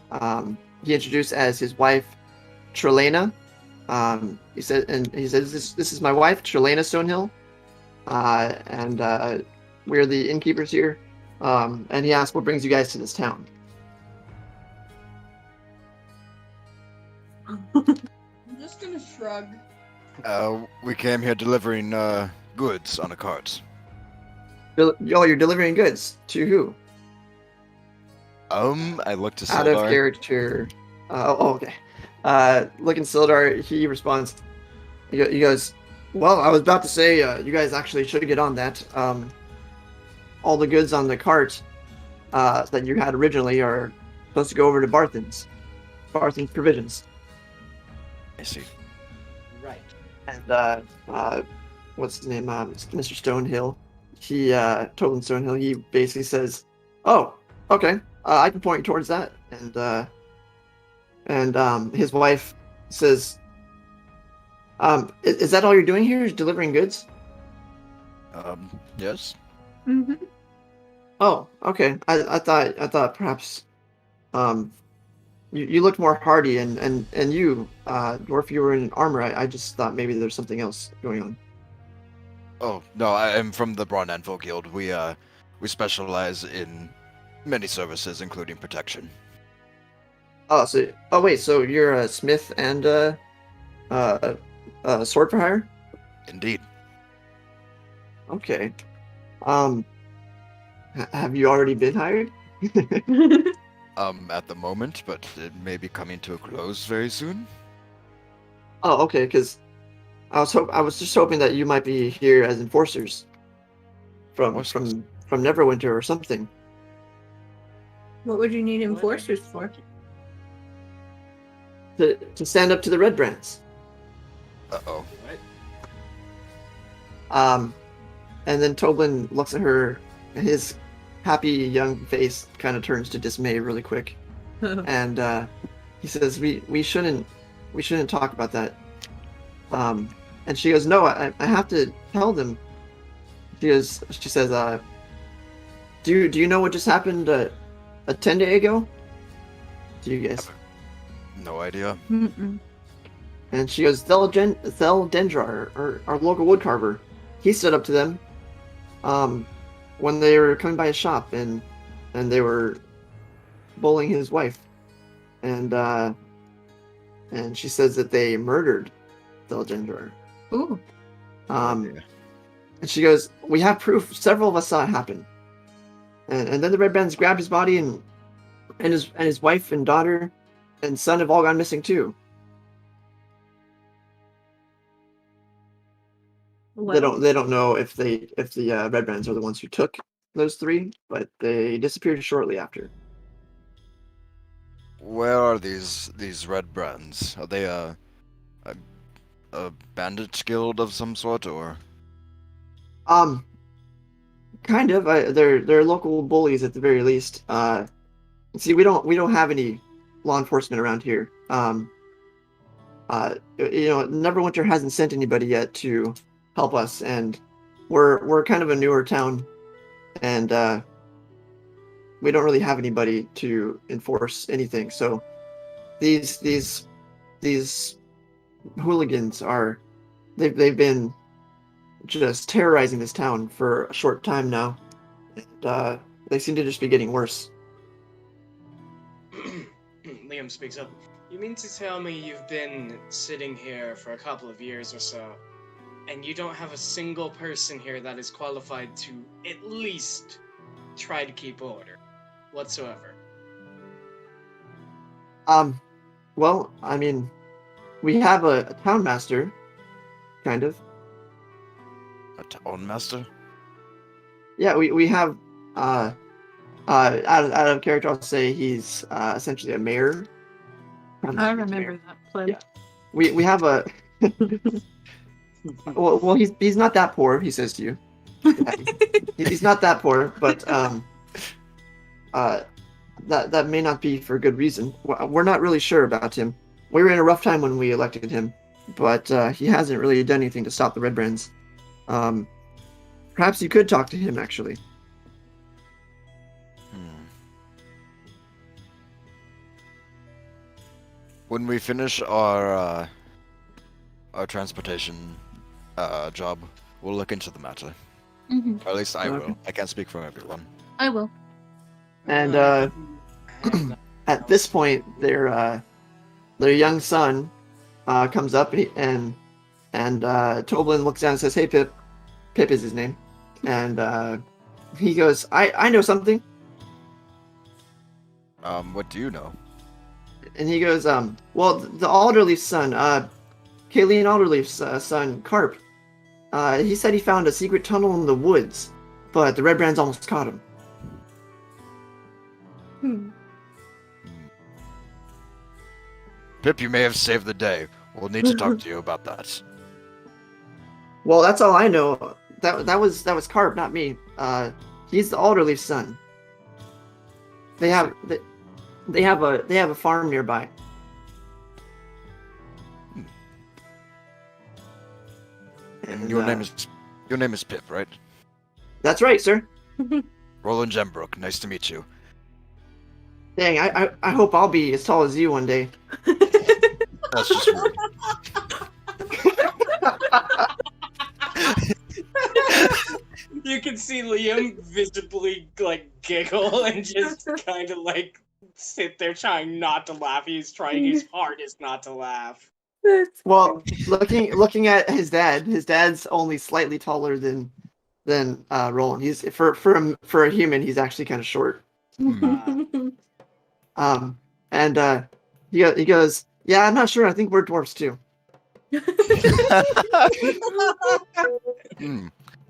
he introduced as his wife, Trelena. He says, "This is my wife, Trelena Stonehill, and we're the innkeepers here." And he asked, "What brings you guys to this town?" I'm just gonna shrug. We came here delivering goods on a cart. You're delivering goods to who? I looked to Out of Sildar. character. Okay. Looking Sildar, he responds. He goes, "Well, I was about to say, you guys actually should get on that. All the goods on the cart that you had originally are supposed to go over to Barthen's Provisions." I see. Right. And what's his name? Mr. Stonehill. Tolan Stonehill. He basically says, "Oh, okay. I can point you towards that." And his wife says, "Is that all you're doing here? Is delivering goods?" Yes. Mm-hmm. Oh, okay. I thought perhaps You looked more hardy, and you, dwarf, you were in armor. I just thought maybe there's something else going on. Oh no, I am from the Braun Anvil Guild. We specialize in many services, including protection. Oh wait, so you're a smith and sword for hire? Indeed. Okay. Have you already been hired? At the moment, but it may be coming to a close very soon. Oh, okay, because I was just hoping that you might be here as enforcers from Enforcers? from Neverwinter or something. What would you need enforcers for? To stand up to the Red Brands. Uh-oh. What? And then Toblin looks at her, and his happy young face kind of turns to dismay really quick, and he says, "We shouldn't talk about that." And she goes, "No, I have to tell them." She says, "Do you know what just happened a 10 day ago? Do you guys?" No idea. Mm-mm. And she goes, Thel Dendrar, our local woodcarver. He stood up to them when they were coming by his shop, and they were bullying his wife. And she says that they murdered Thel Dendrar. Ooh. And she goes, "We have proof. Several of us saw it happen." And then the Red Bands grabbed his body, and his wife and daughter and son have all gone missing too. Well, They don't know if the Red Bands are the ones who took those three, but they disappeared shortly after. Where are these red brands? Are they a bandit guild of some sort, or? Kind of. They're local bullies at the very least. See, we don't have any law enforcement around here. Neverwinter hasn't sent anybody yet to help us, and we're kind of a newer town, and we don't really have anybody to enforce anything. So these hooligans they've been just terrorizing this town for a short time now, and they seem to just be getting worse. Liam speaks up. You mean to tell me you've been sitting here for a couple of years or so, and you don't have a single person here that is qualified to at least try to keep order whatsoever? Well, I mean, we have a town master, kind of. A town master? Yeah, we have out of character, I'll say he's essentially a mayor. I remember that play. Yeah. We have a well he's not that poor, he says to you. He's not that poor, but that may not be for good reason. We're not really sure about him. We were in a rough time when we elected him, but he hasn't really done anything to stop the Red Brands. Perhaps you could talk to him, actually. When we finish our transportation job, we'll look into the matter. Mm-hmm. Or at least I Okay. will. I can't speak for everyone. I will. And at this point, their young son comes up, and Toblin looks down and says, "Hey, Pip." Pip is his name, and he goes, "I know something." What do you know? And he goes, "Well, the Alderleaf's son, Kayleen Alderleaf's son, Carp. He said he found a secret tunnel in the woods, but the Red Brands almost caught him." Pip, you may have saved the day. We'll need to talk to you about that. Well, that's all I know. That was Carp, not me. He's the Alderleaf's son. They have a farm nearby. And your name is Pip, right? That's right, sir. Roland Gembrook. Nice to meet you. Dang, I hope I'll be as tall as you one day. That's just rude. You can see Liam visibly like giggle and just kind of like sit there trying not to laugh. He's trying his hardest not to laugh. Well, looking at his dad's only slightly taller than Roland. He's for a human, he's actually kind of short. And he goes, yeah, I'm not sure. I think we're dwarfs too.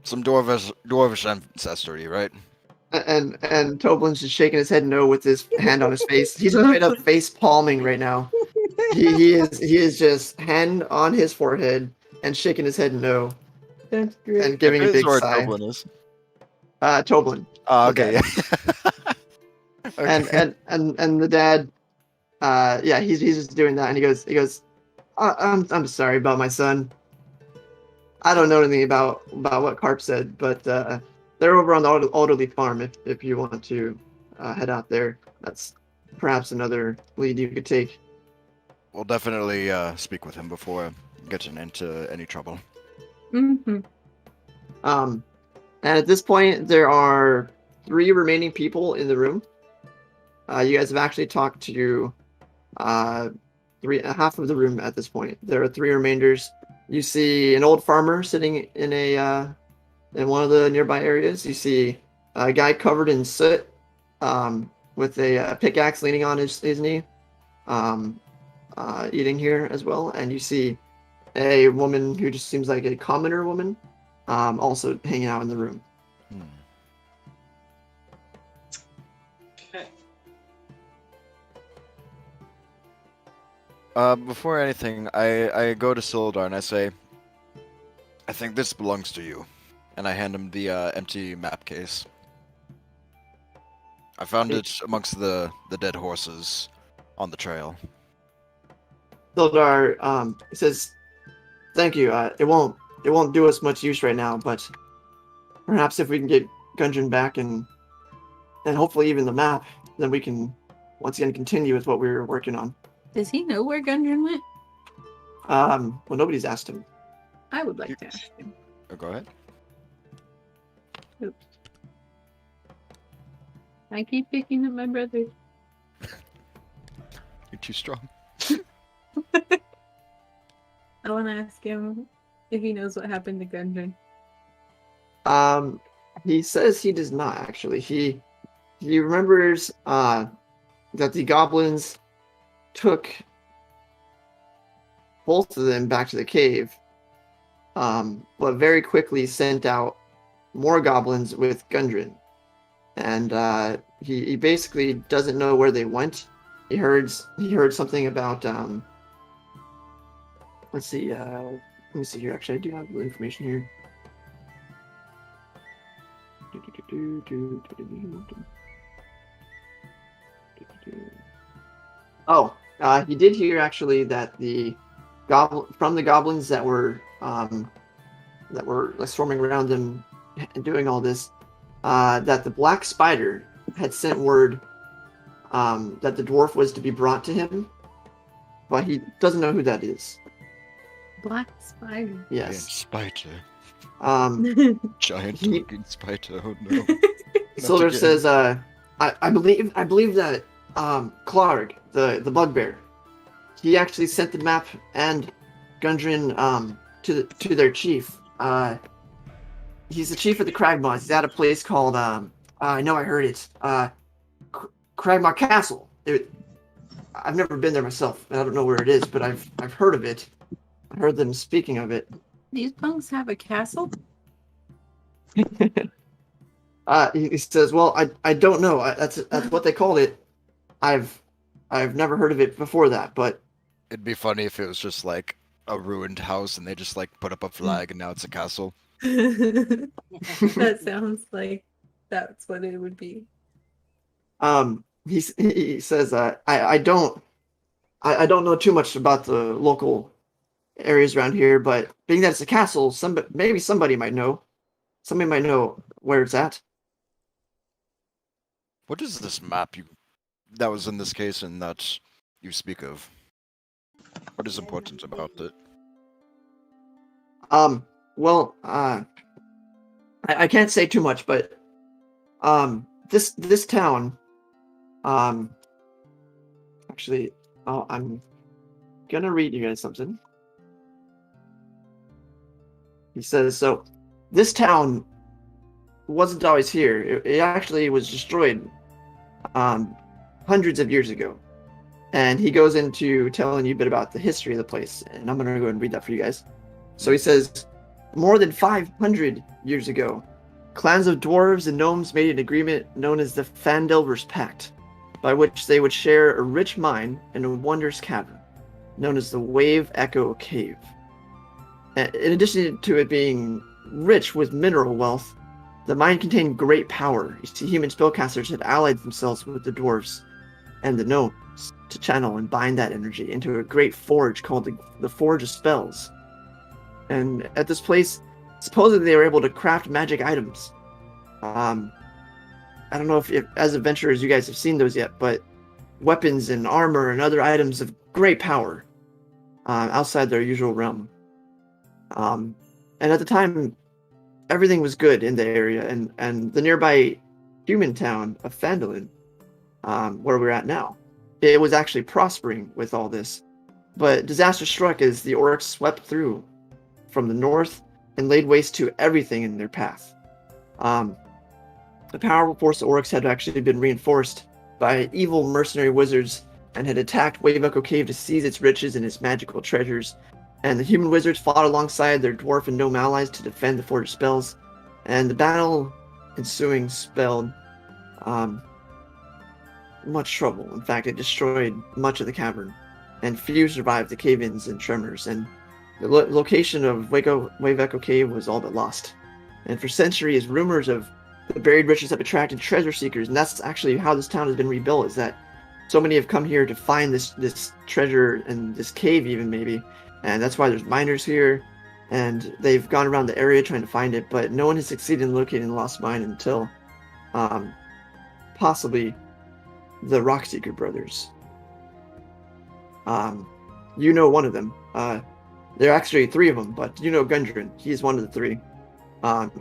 Some dwarvish ancestry, right? And Toblin's just shaking his head no with his hand on his face. He's straight up face palming right now. He is just hand on his forehead and shaking his head no. That's great. And giving a big Where sigh. Toblin is. Toblin. Oh, okay, yeah. Okay. And the dad, yeah, he's just doing that, and he goes, I'm sorry about my son. I don't know anything about what Carp said, but they're over on the Alderley farm. If you want to head out there, that's perhaps another lead you could take. We'll definitely speak with him before getting into any trouble. Mm-hmm. And at this point, there are 3 remaining people in the room. You guys have actually talked to half of the room at this point. There are 3 remainders. You see an old farmer sitting in in one of the nearby areas. You see a guy covered in soot, with a pickaxe leaning on his knee, eating here as well. And you see a woman who just seems like a commoner woman, also hanging out in the room. Okay. Before anything, I go to Sildar and I say, I think this belongs to you. And I hand him the empty map case. I found it amongst the dead horses on the trail. Sildar says, "Thank you. It won't do us much use right now, but perhaps if we can get Gundren back and hopefully even the map, then we can once again continue with what we were working on." Does he know where Gundren went? Well, nobody's asked him. I would like to ask him. Oh, go ahead. Oops. I keep picking up my brother. You're too strong. I want to ask him if he knows what happened to Gundren. He says he does not actually. He remembers that the goblins took both of them back to the cave, but very quickly sent out more goblins with Gundren. And he basically doesn't know where they went. He heard something about let's see, let me see here. Actually, I do have the information here. Oh, he did hear actually that the goblins that were like, swarming around them and doing all this, that the black spider had sent word that the dwarf was to be brought to him, but he doesn't know who that is. Black spider. Giant Yes. spider. Um, Giant He- talking spider. Oh no. Sildar again. says, I believe that Clark, the bugbear, he actually sent the map and Gundren to their chief. He's the chief of the Cragmaws. He's at a place called I know I heard it. Cragmaw Castle. I've never been there myself, and I don't know where it is, but I've heard of it. I heard them speaking of it. These punks have a castle? He says, "Well, I don't know. That's what they called it. I've never heard of it before that, but It'd be funny if it was just like a ruined house and they just like put up a flag and now it's a castle. That sounds like that's what it would be. he says, I don't know too much about the local areas around here, but being that it's a castle, maybe somebody might know. Somebody might know where it's at." What is this map you that was in this case and that you speak of? What is important about it? Well, I can't say too much, but this town, um, actually, I'm gonna read you guys something. He says, so this town wasn't always here. It actually was destroyed hundreds of years ago. And he goes into telling you a bit about the history of the place, and I'm going to go ahead and read that for you guys. So he says, more than 500 years ago, clans of dwarves and gnomes made an agreement known as the Phandelver's Pact, by which they would share a rich mine and a wondrous cavern, known as the Wave Echo Cave. In addition to it being rich with mineral wealth, the mine contained great power. You see, human spellcasters had allied themselves with the dwarves and the gnomes to channel and bind that energy into a great forge called the Forge of Spells. And at this place, supposedly they were able to craft magic items. I don't know if as adventurers you guys have seen those yet, but weapons and armor and other items of great power outside their usual realm. And at the time, everything was good in the area, and the nearby human town of Phandelver, where we're at now, it was actually prospering with all this. But disaster struck as the orcs swept through from the north and laid waste to everything in their path. The powerful force of orcs had actually been reinforced by evil mercenary wizards and had attacked Wave Echo Cave to seize its riches and its magical treasures. And the human wizards fought alongside their dwarf and gnome allies to defend the Forge of Spells. And the battle ensuing spelled much trouble. In fact, it destroyed much of the cavern, and few survived the cave-ins and tremors. And the location of Wave Echo Cave was all but lost. And for centuries, rumors of the buried riches have attracted treasure seekers, and that's actually how this town has been rebuilt. Is that so many have come here to find this treasure and this cave, even maybe. And that's why there's miners here, and they've gone around the area trying to find it, but no one has succeeded in locating the lost mine until possibly the Rockseeker brothers. You know one of them. There are actually three of them, but you know Gundren. He's one of the three.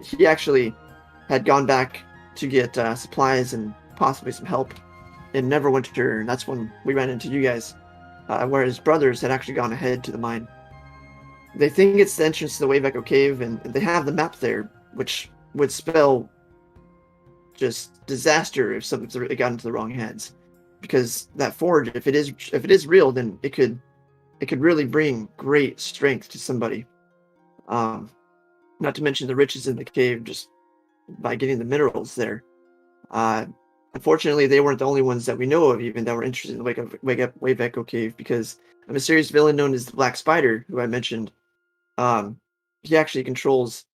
He actually had gone back to get supplies and possibly some help in Neverwinter, and that's when we ran into you guys. Where his brothers had actually gone ahead to the mine. They think it's the entrance to the Wave Echo Cave, and they have the map there, which would spell just disaster if something's got into the wrong hands. Because that forge, if it is real, then it could really bring great strength to somebody. Not to mention the riches in the cave just by getting the minerals there. Unfortunately, they weren't the only ones that we know of even that were interested in the Wave Echo Cave, because a mysterious villain known as the Black Spider, who I mentioned, he actually controls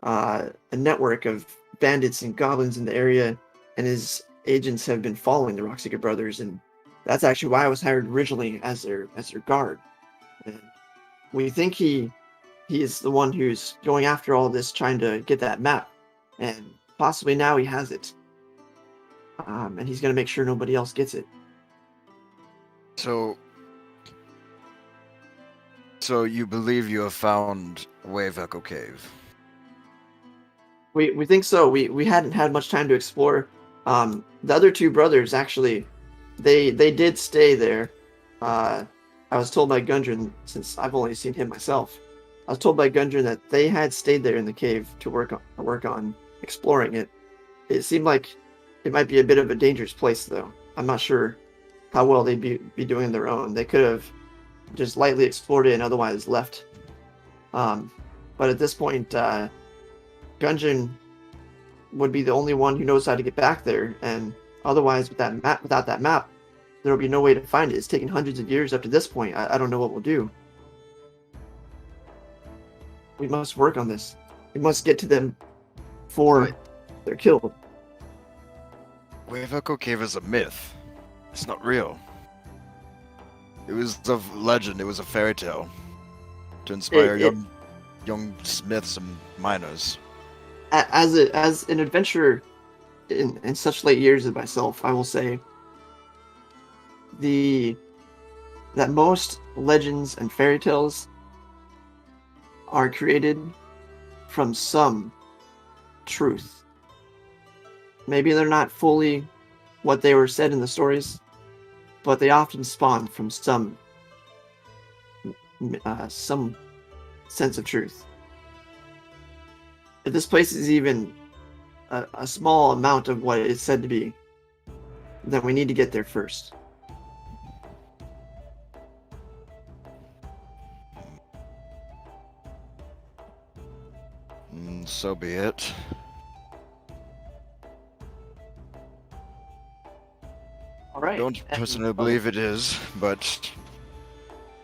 a network of bandits and goblins in the area, and his agents have been following the Rockseeker brothers, and that's actually why I was hired originally as their guard. And we think he is the one who's going after all this, trying to get that map, and possibly now he has it. And he's going to make sure nobody else gets it. So you believe you have found Wave Echo Cave? We think so. We hadn't had much time to explore. The other two brothers, actually, they did stay there. I was told by Gundren, since I've only seen him myself, I was told by Gundren that they had stayed there in the cave to work on exploring it. It seemed like it might be a bit of a dangerous place, though. I'm not sure how well they'd be doing on their own. They could have just lightly explored it and otherwise left. But at this point, Gungeon would be the only one who knows how to get back there, and otherwise, without that map, there will be no way to find it. It's taken hundreds of years up to this point. I don't know what we'll do. We must work on this. We must get to them before they're killed. Wave Echo Cave is a myth. It's not real. It was a legend. It was a fairy tale to inspire young smiths and miners. As an adventurer in such late years of myself, I will say that most legends and fairy tales are created from some truth. Maybe they're not fully what they were said in the stories, but they often spawn from some sense of truth. If this place is even a small amount of what it's said to be, then we need to get there first. So be it. All right. Don't personally believe it is, but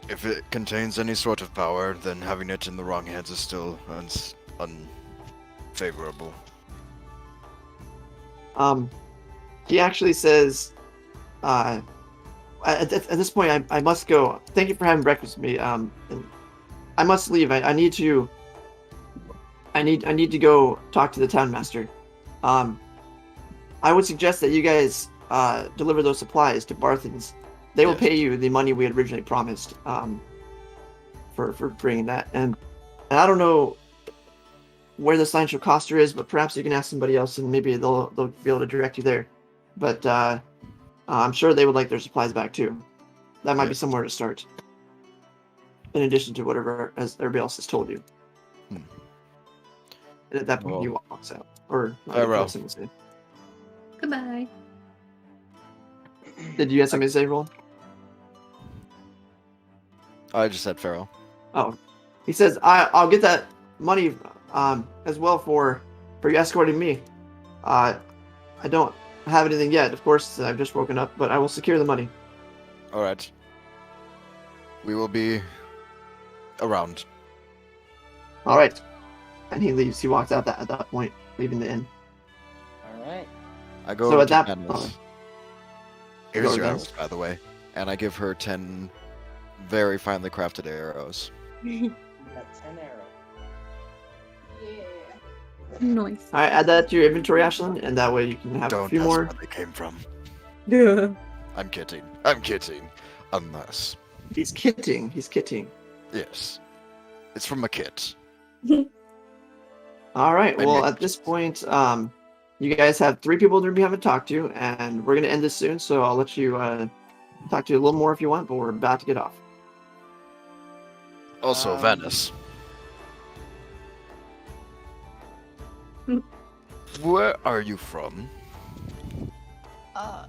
if it contains any sort of power, then having it in the wrong hands is still unfavorable. He actually says, at this point, I must go. Thank you for having breakfast with me. And I must leave. I need to go talk to the town master. I would suggest that you guys deliver those supplies to Barthen's. They will pay you the money we had originally promised for bringing that. And I don't know where the Sign Show Coster is, but perhaps you can ask somebody else and maybe they'll be able to direct you there. But I'm sure they would like their supplies back too. That might be somewhere to start. In addition to whatever as everybody else has told you. And at that point, you walks out. Or farewell. Goodbye. Did you have something to say, Roland? I just said farewell. Oh, he says I'll get that money as well for you escorting me. I don't have anything yet. Of course, I've just woken up, but I will secure the money. All right. We will be around. All right. And he leaves. He walks out at that point, leaving the inn. All right. I go So to at that Anna's. Here's your arrows, by the way. And I give her 10 very finely crafted arrows. Got 10 arrows. Yeah. Nice. All right, add that to your inventory, Ashlyn, and that way you can have a few ask more. where they came from. Yeah. I'm kidding. Unless. He's kitting. Yes. It's from a kit. All right. I Well, made at this point, you guys have 3 people that we haven't talked to, and we're gonna end this soon. So I'll let you talk to you a little more if you want, but we're about to get off. Also, Venice. Where are you from? That's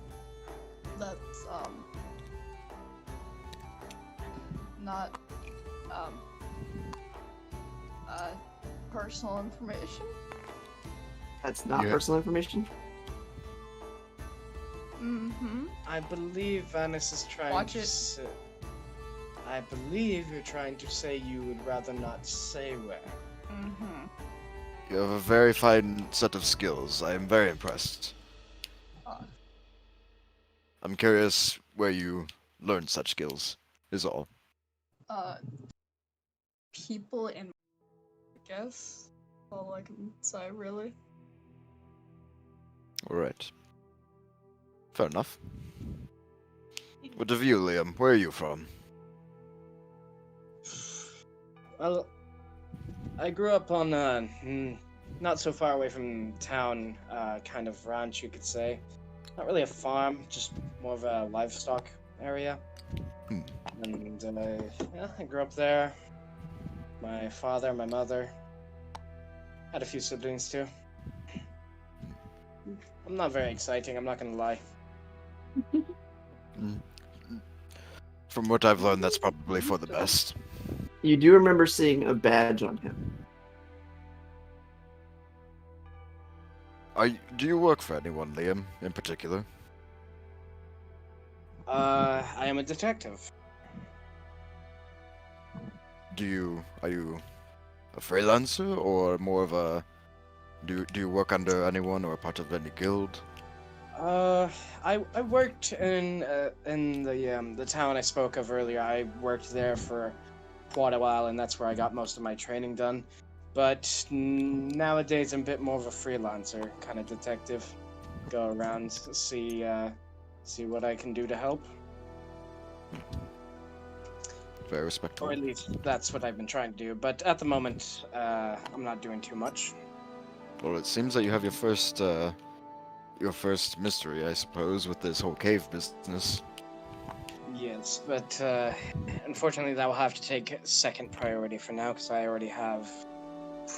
not personal information. That's not Yeah. personal information. Mm-hmm. I believe Venice is trying Watch to it. say... I believe you're trying to say you would rather not say where. Mm-hmm. You have a very fine set of skills. I am very impressed. I'm curious where you learned such skills, is all. People in, I guess. All I can say, really. Alright. Fair enough. What of you, Liam? Where are you from? Well, I grew up on not so far away from town, kind of ranch, you could say. Not really a farm, just more of a livestock area. Hmm. And yeah, I grew up there. My father, my mother, had a few siblings too. I'm not very exciting, I'm not gonna lie. From what I've learned, that's probably for the best. You do remember seeing a badge on him. Do you work for anyone, Liam, in particular? I am a detective. Are you a freelancer or more of a do you work under anyone or a part of any guild? I worked in the town I spoke of earlier. I worked there for quite a while, and that's where I got most of my training done. But nowadays, I'm a bit more of a freelancer, kind of detective. Go around, see what I can do to help. Very respectable. Or at least that's what I've been trying to do. But at the moment, I'm not doing too much. Well, it seems that you have your first mystery, I suppose, with this whole cave business. Yes, but unfortunately that will have to take second priority for now, because I already have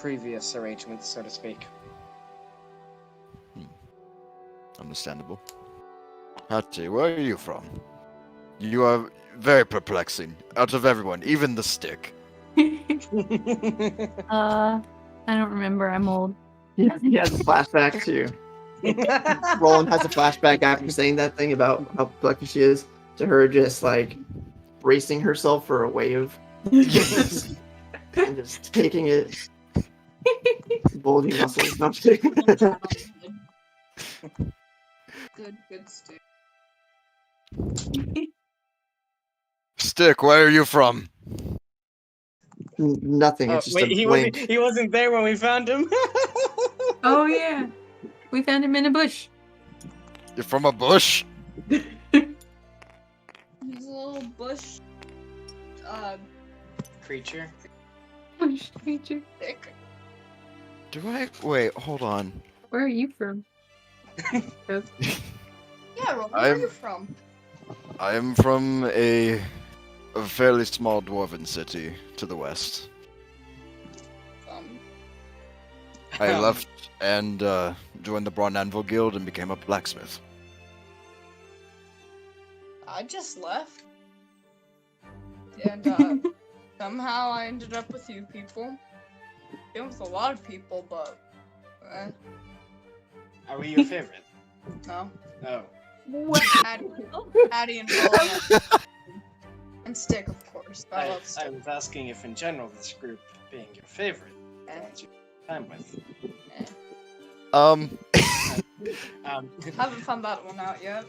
previous arrangements, so to speak. Understandable. Hattie, where are you from? You are very perplexing. Out of everyone, even the stick. I don't remember. I'm old. Yeah, he has a flashback too. Roland has a flashback after saying that thing about how lucky she is to her just like bracing herself for a wave Yes. and just taking it. Bulging muscles. No, I'm kidding. Good stick. Stick, where are you from? Nothing. It's just wait, a blink. he wasn't there when we found him. Oh yeah, we found him in a bush. You're from a bush? He's a little bush. Creature. Bush creature. Stick. Do I? Wait, hold on. Where are you from? Yeah, Roland, where are I'm- you from? I am from a fairly small dwarven city to the west. I left and joined the Bronze Anvil Guild and became a blacksmith. I just left. And somehow I ended up with you people. Been with a lot of people, but Are we your favorite? no. Oh. What? Hattie and Roland. And Stick, of course. I love I Stick. was asking if in general this group being your favorite, Eh, ones you spend time with. Um, Haven't found that one out yet.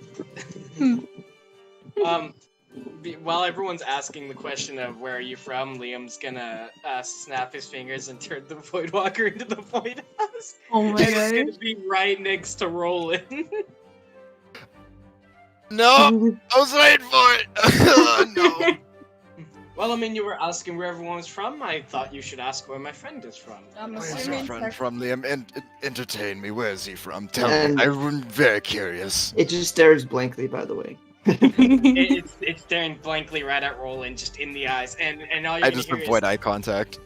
While everyone's asking the question of where are you from, Liam's gonna snap his fingers and turn the Voidwalker into the Void House. Oh my And it's gonna god. be right next to Roland. no, I was waiting for it. No. Well, I mean, you were asking where everyone was from. I thought you should ask where my friend is from. I'm Where's assuming your friend from, Liam? Entertain me. Where is he from? Tell And- me. I'm very curious. It just stares blankly, by the way. It's staring blankly right at Roland, just in the eyes, and all you're I gonna just hear avoid eye contact.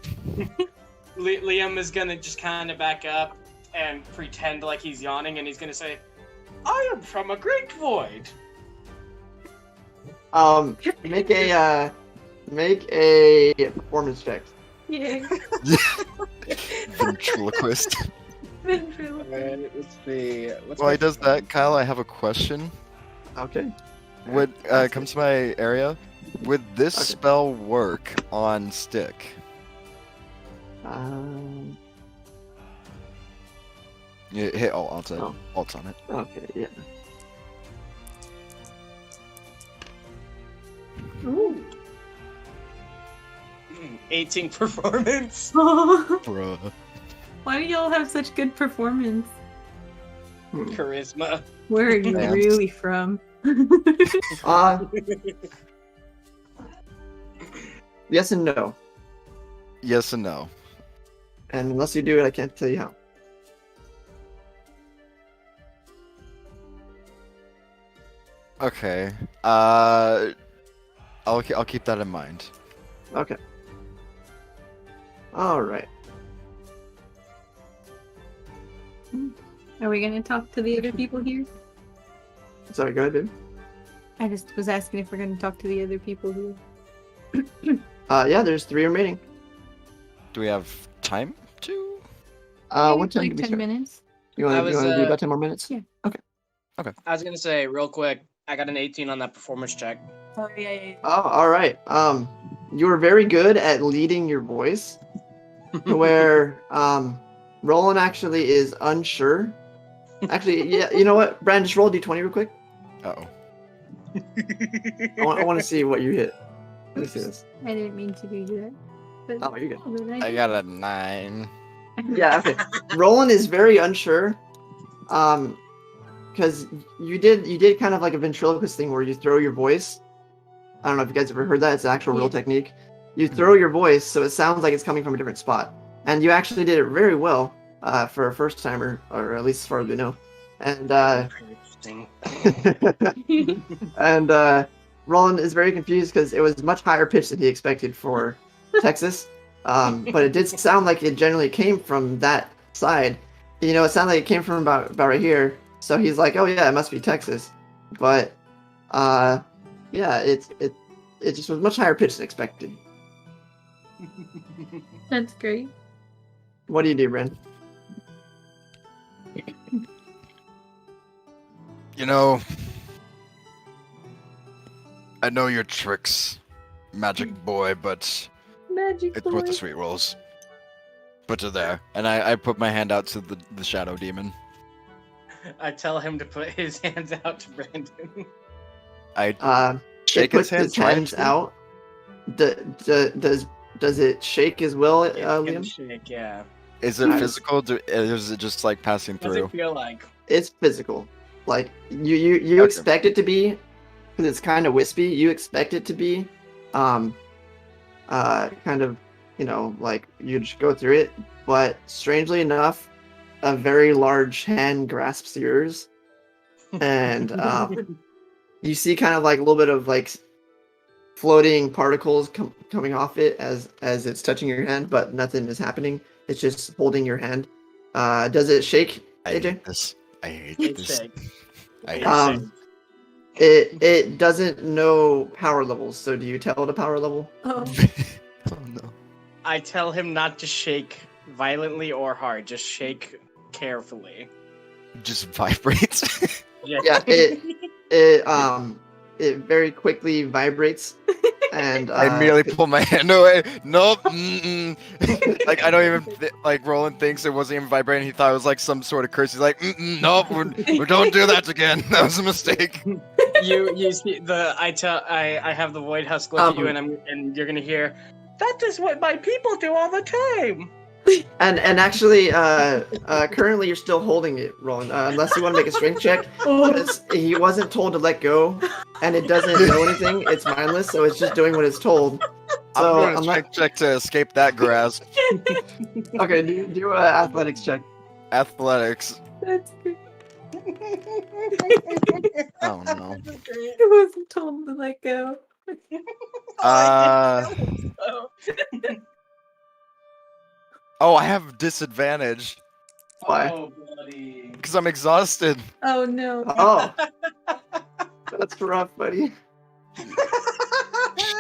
Liam is gonna just kind of back up and pretend like he's yawning, and he's gonna say, "I am from a great void." Make a performance check. Yeah. Ventriloquist. Ventriloquist. Let's see. While he does that, Kyle, I have a question. Okay. Would come to my area? Would this Okay. spell work on Stick? You hit alt on it. Oh. Alt on it. Okay. Yeah. Ooh. 18 performance. Bruh. Why do y'all have such good performance? Charisma. Where are you Damn. really from? Yes and no. Yes and no. And unless you do it, I can't tell you how. Okay. I'll keep that in mind. Okay. All right. Are we gonna talk to the other people here? Sorry, go ahead, babe. I just was asking if we're gonna talk to the other people here. Yeah, there's 3 remaining. Do we have time to? What time like did we 10 start? minutes. You want I to was, do about 10 more minutes? Yeah. I was gonna say real quick, I got an 18 on that performance check. Oh yeah. Oh, all right. You were very good at leading your voice, where Roland actually is unsure. Actually, yeah. You know what, Brandon, just roll d20 real quick. Uh-oh. I want to see what you hit. Let me see this. I didn't mean to do that. But Oh, you're good. good. I got a 9. Yeah. Okay. Roland is very unsure. Because you did kind of like a ventriloquist thing where you throw your voice. I don't know if you guys ever heard that. It's an actual real Yeah. technique. You throw your voice so it sounds like it's coming from a different spot. And you actually did it very well for a first timer, or at least as far as we know. And Interesting. and Roland is very confused because it was much higher pitched than he expected for Texas. But it did sound like it generally came from that side. You know, it sounded like it came from about right here. So he's like, oh yeah, it must be Texas. But yeah, it just was much higher pitched than expected. That's great. What do you do, Bren? You know, I know your tricks, magic boy, but Magic it's boy. worth the sweet rolls. Put it there. And I put my hand out to the shadow demon. I tell him to put his hands out to Brandon. I shake it puts his hands hands out. Does it shake as well, It can Liam? shake, yeah. Is it Nice. physical? Or is it just like passing What does through? it feel like? It's physical. Like you Okay. expect it to be, because it's kind of wispy. You expect it to be, kind of, you know, like you just go through it. But strangely enough, a very large hand grasps yours, and you see kind of like a little bit of like floating particles coming off it as it's touching your hand, but nothing is happening. It's just holding your hand. Does it shake, I AJ? hate this. I hate It this. shakes. I hate It Um, shakes. It doesn't know power levels, so do you tell it a power level? Oh, Oh no. I tell him not to shake violently or hard. Just shake carefully. Just vibrates. Yeah, it very quickly vibrates, and I immediately pull my hand away. Nope. Mm-mm. Like I don't even like Roland thinks it wasn't even vibrating. He thought it was like some sort of curse. He's like, mm-mm, nope, we don't do that again. That was a mistake. you see I have the void husk look at you and you're gonna hear, that is what my people do all the time. and actually, currently you're still holding it, Roland. Unless you want to make a strength check, because he wasn't told to let go, and it doesn't know anything. It's mindless, so it's just doing what it's told. So I'm doing a strength check to escape that grasp. Okay, do an athletics check. Athletics. that's great. Oh no. I wasn't told to let go. Oh, I have disadvantage Why? Oh, buddy. because I'm exhausted. Oh no. Oh, that's rough, buddy.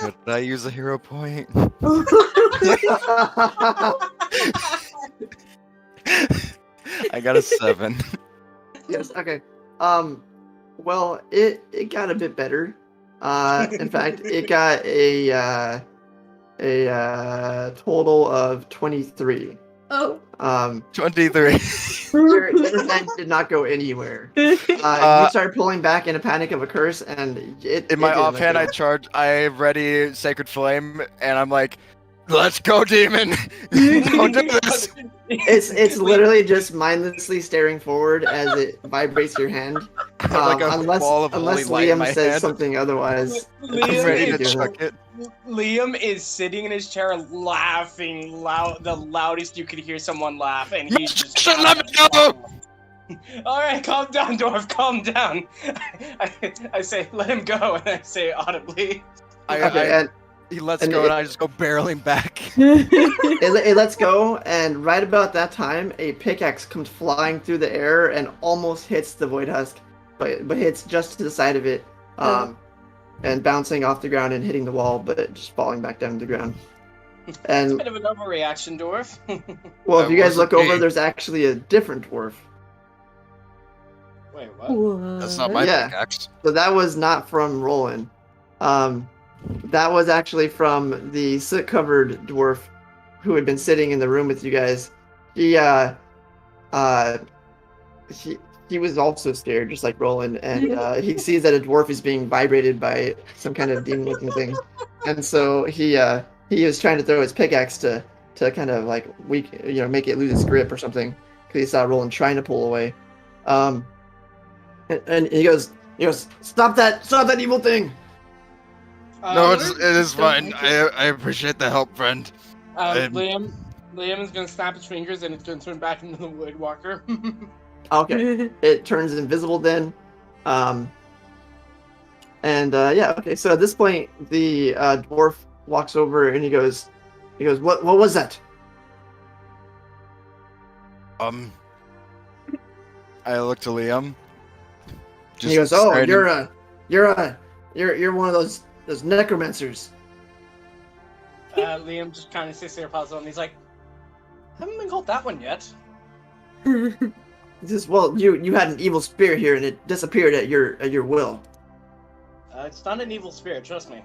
Should I use a hero point? I got a 7. Yes. Okay. Well, it got a bit better. In fact, it got a total of 23. Oh. 23. Your hand did not go anywhere. You started pulling back in a panic of a curse, and In my it didn't let offhand, go. I ready Sacred Flame, and I'm like, let's go, demon! Don't do this! It's literally just mindlessly staring forward as it vibrates your hand. Like a unless ball of holy unless light in Liam my says hand. something otherwise. I'm Liam ready is to doing chuck it. Liam is sitting in his chair laughing the loudest you could hear someone laugh, and he's just Shut let me go! Alright, calm down, dwarf, calm down. I say, let him go, and I say audibly. He lets and go, it- and I just go barreling back. It lets go, and right about that time, a pickaxe comes flying through the air and almost hits the void husk, but hits just to the side of it, and bouncing off the ground and hitting the wall, but just falling back down to the ground. It's a And bit of an overreaction, dwarf. well, if That you guys wasn't look over, me. there's actually a different dwarf. Wait, what? What? That's not my Yeah. pickaxe. So that was not from Roland. That was actually from the soot-covered dwarf who had been sitting in the room with you guys. He was also scared, just like Roland, and he sees that a dwarf is being vibrated by some kind of demon-looking thing, and so he was trying to throw his pickaxe to kind of like make it lose its grip or something, because he saw Roland trying to pull away. And he goes, stop that evil thing! No, Um, it is Don't fine. like it. I appreciate the help, friend. Liam is gonna snap his fingers and it's gonna turn back into the woodwalker. Okay. It turns invisible then. Okay. So at this point, the dwarf walks over and he goes, what was that? I look to Liam. And he goes, oh, staring- you're one of those necromancers. Liam just kind of sits there, puzzled, and he's like, "Haven't been called that one yet." He says, well, you had an evil spirit here and it disappeared at your will. It's not an evil spirit, trust me.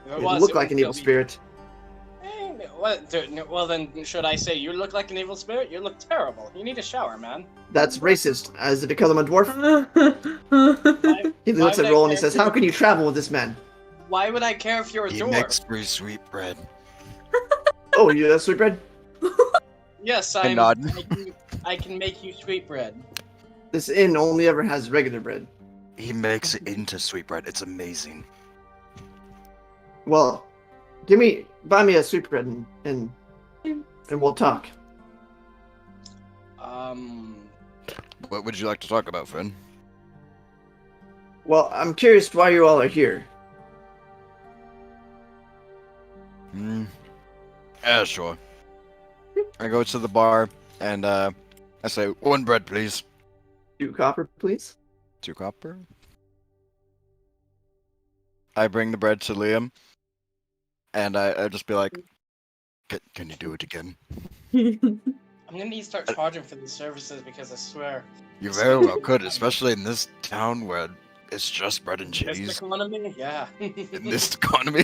If It was, looked it like would an evil still be- spirit. Well, then, should I say you look like an evil spirit? You look terrible. You need a shower, man. That's racist. Is it because I'm a dwarf? Why, He looks would at I Roll and he care says, if how can you travel with this man? Why would I care if you're a He dwarf? makes pretty sweet bread. Oh, you have sweetbread? Yes, I nod. I can make you sweetbread. This inn only ever has regular bread. He makes it into sweet bread. It's amazing. Well, buy me a sweetbread and we'll talk. What would you like to talk about, friend? Well, I'm curious why you all are here. Yeah, sure. I go to the bar and I say, 1 bread, please. 2 copper, please. 2 copper. I bring the bread to Liam, and I just be like, "Can you do it again?" I'm gonna need to start charging for these services because I swear. You very well could, especially in this town where it's just bread and This cheese. economy, yeah. In this economy.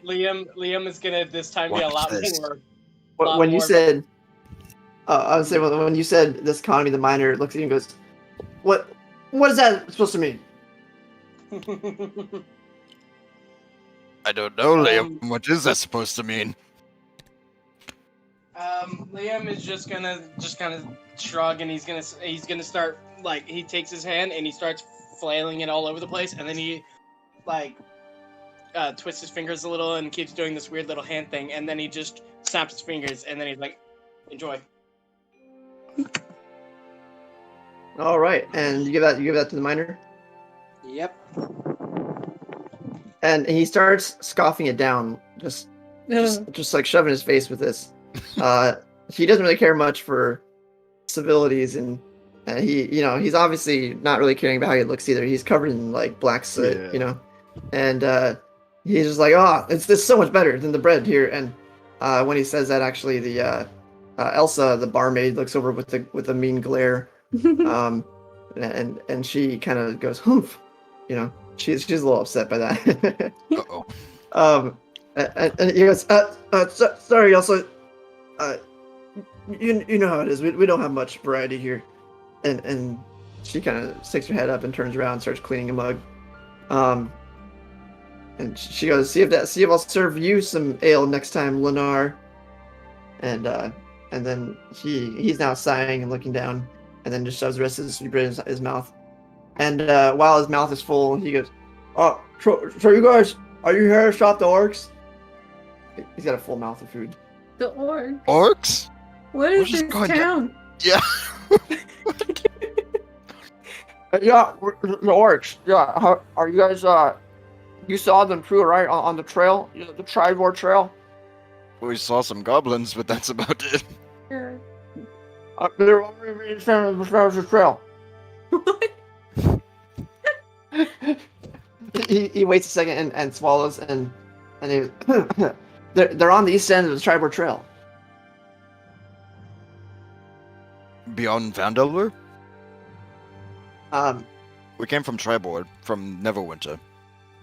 Liam is gonna this time be a Watch lot this. more. When you more- said, I would say when you said this economy, the miner looks at you and goes, "What is that supposed to mean?" I don't know, Liam. What is that supposed to mean? Liam is just gonna kind of shrug and he's gonna start like he takes his hand and he starts flailing it all over the place and then he like twists his fingers a little and keeps doing this weird little hand thing and then he just snaps his fingers and then he's like, enjoy. All right, and you give that to the miner, Yep. and he starts scoffing it down, just like shoving his face with this. He doesn't really care much for civilities, and he's obviously not really caring about how he looks either. He's covered in like black soot, Yeah. And he's just like, oh, it's so much better than the bread here. And when he says that, actually, the Elsa, the barmaid, looks over with a mean glare, and she kind of goes, humph, she's a little upset by that. Uh-oh. And he goes, sorry, Elsa. You know how it is. We don't have much variety here, and she kind of sticks her head up and turns around and starts cleaning a mug. And she goes, see if I'll serve you some ale next time, Lennar. And then he's now sighing and looking down, and then just shoves the rest of the sweet bread in his mouth. And while his mouth is full, he goes, "Oh, so you guys, are you here to stop the orcs?" He's got a full mouth of food. The orc. Orcs? What We're is just this going town? Yeah. Yeah, the orcs. Yeah, how, are you guys? You saw them too, right? On the trail, the Tribor Trail. We saw some goblins, but that's about it. Sure. They're already in the trail. What? He waits a second and swallows and he, they're on the east end of the Tribor Trail. Beyond Phandelver? We came from Tribord, from Neverwinter.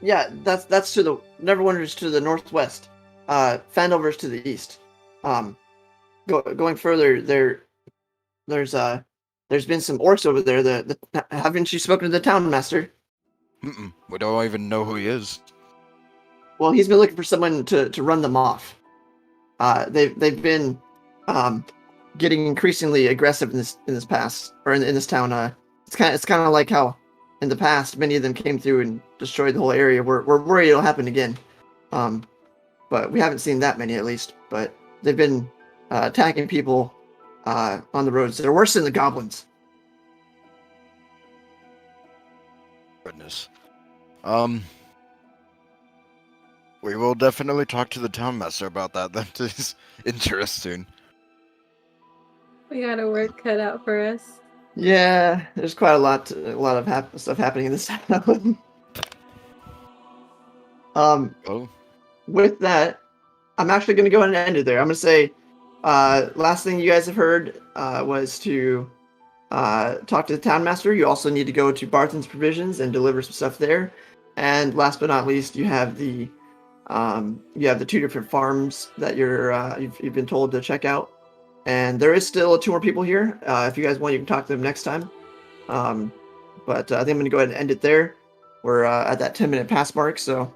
Yeah, that's to the Neverwinter's to the northwest. Phandelver's to the east. Going further, there's been some orcs over there. Haven't you spoken to the town master? We don't even know who he is. Well, he's been looking for someone to run them off. They've been getting increasingly aggressive in this pass or in this town. It's kind of like how in the past, many of them came through and destroyed the whole area. We're worried it'll happen again. But we haven't seen that many, at least. But they've been attacking people on the roads. They're worse than the goblins. Goodness. We will definitely talk to the town master about that. That is interesting. We got a work cut out for us. Yeah, there's quite a lot of stuff happening in this town. Oh, With that, I'm actually going to go ahead and end it there. I'm going to say, last thing you guys have heard was to talk to the town master. You also need to go to Barton's Provisions and deliver some stuff there. And last but not least, you have the 2 different farms that you've been told to check out. And there is still 2 more people here. If you guys want, you can talk to them next time. But I think I'm going to go ahead and end it there. We're at that 10-minute pass mark, so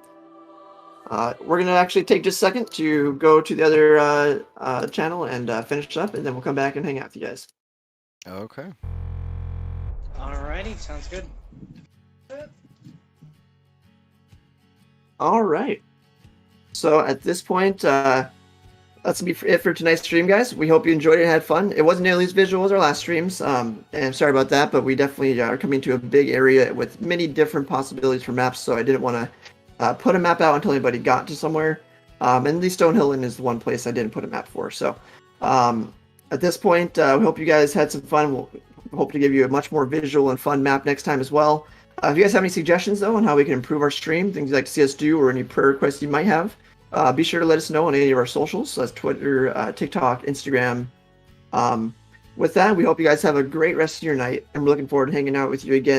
we're going to actually take just a second to go to the other channel and finish up, and then we'll come back and hang out with you guys. okay. Alrighty, sounds good. All right. So at this point, that's be it for tonight's stream, guys. We hope you enjoyed it and had fun. It wasn't nearly as visual as our last streams, and I'm sorry about that, but we definitely are coming to a big area with many different possibilities for maps, so I didn't want to put a map out until anybody got to somewhere. And the Stonehill Inn is the one place I didn't put a map for. So at this point, we hope you guys had some fun. We'll hope to give you a much more visual and fun map next time as well. If you guys have any suggestions, though, on how we can improve our stream, things you'd like to see us do, or any prayer requests you might have, be sure to let us know on any of our socials. So that's Twitter, TikTok, Instagram. With that, we hope you guys have a great rest of your night, and we're looking forward to hanging out with you again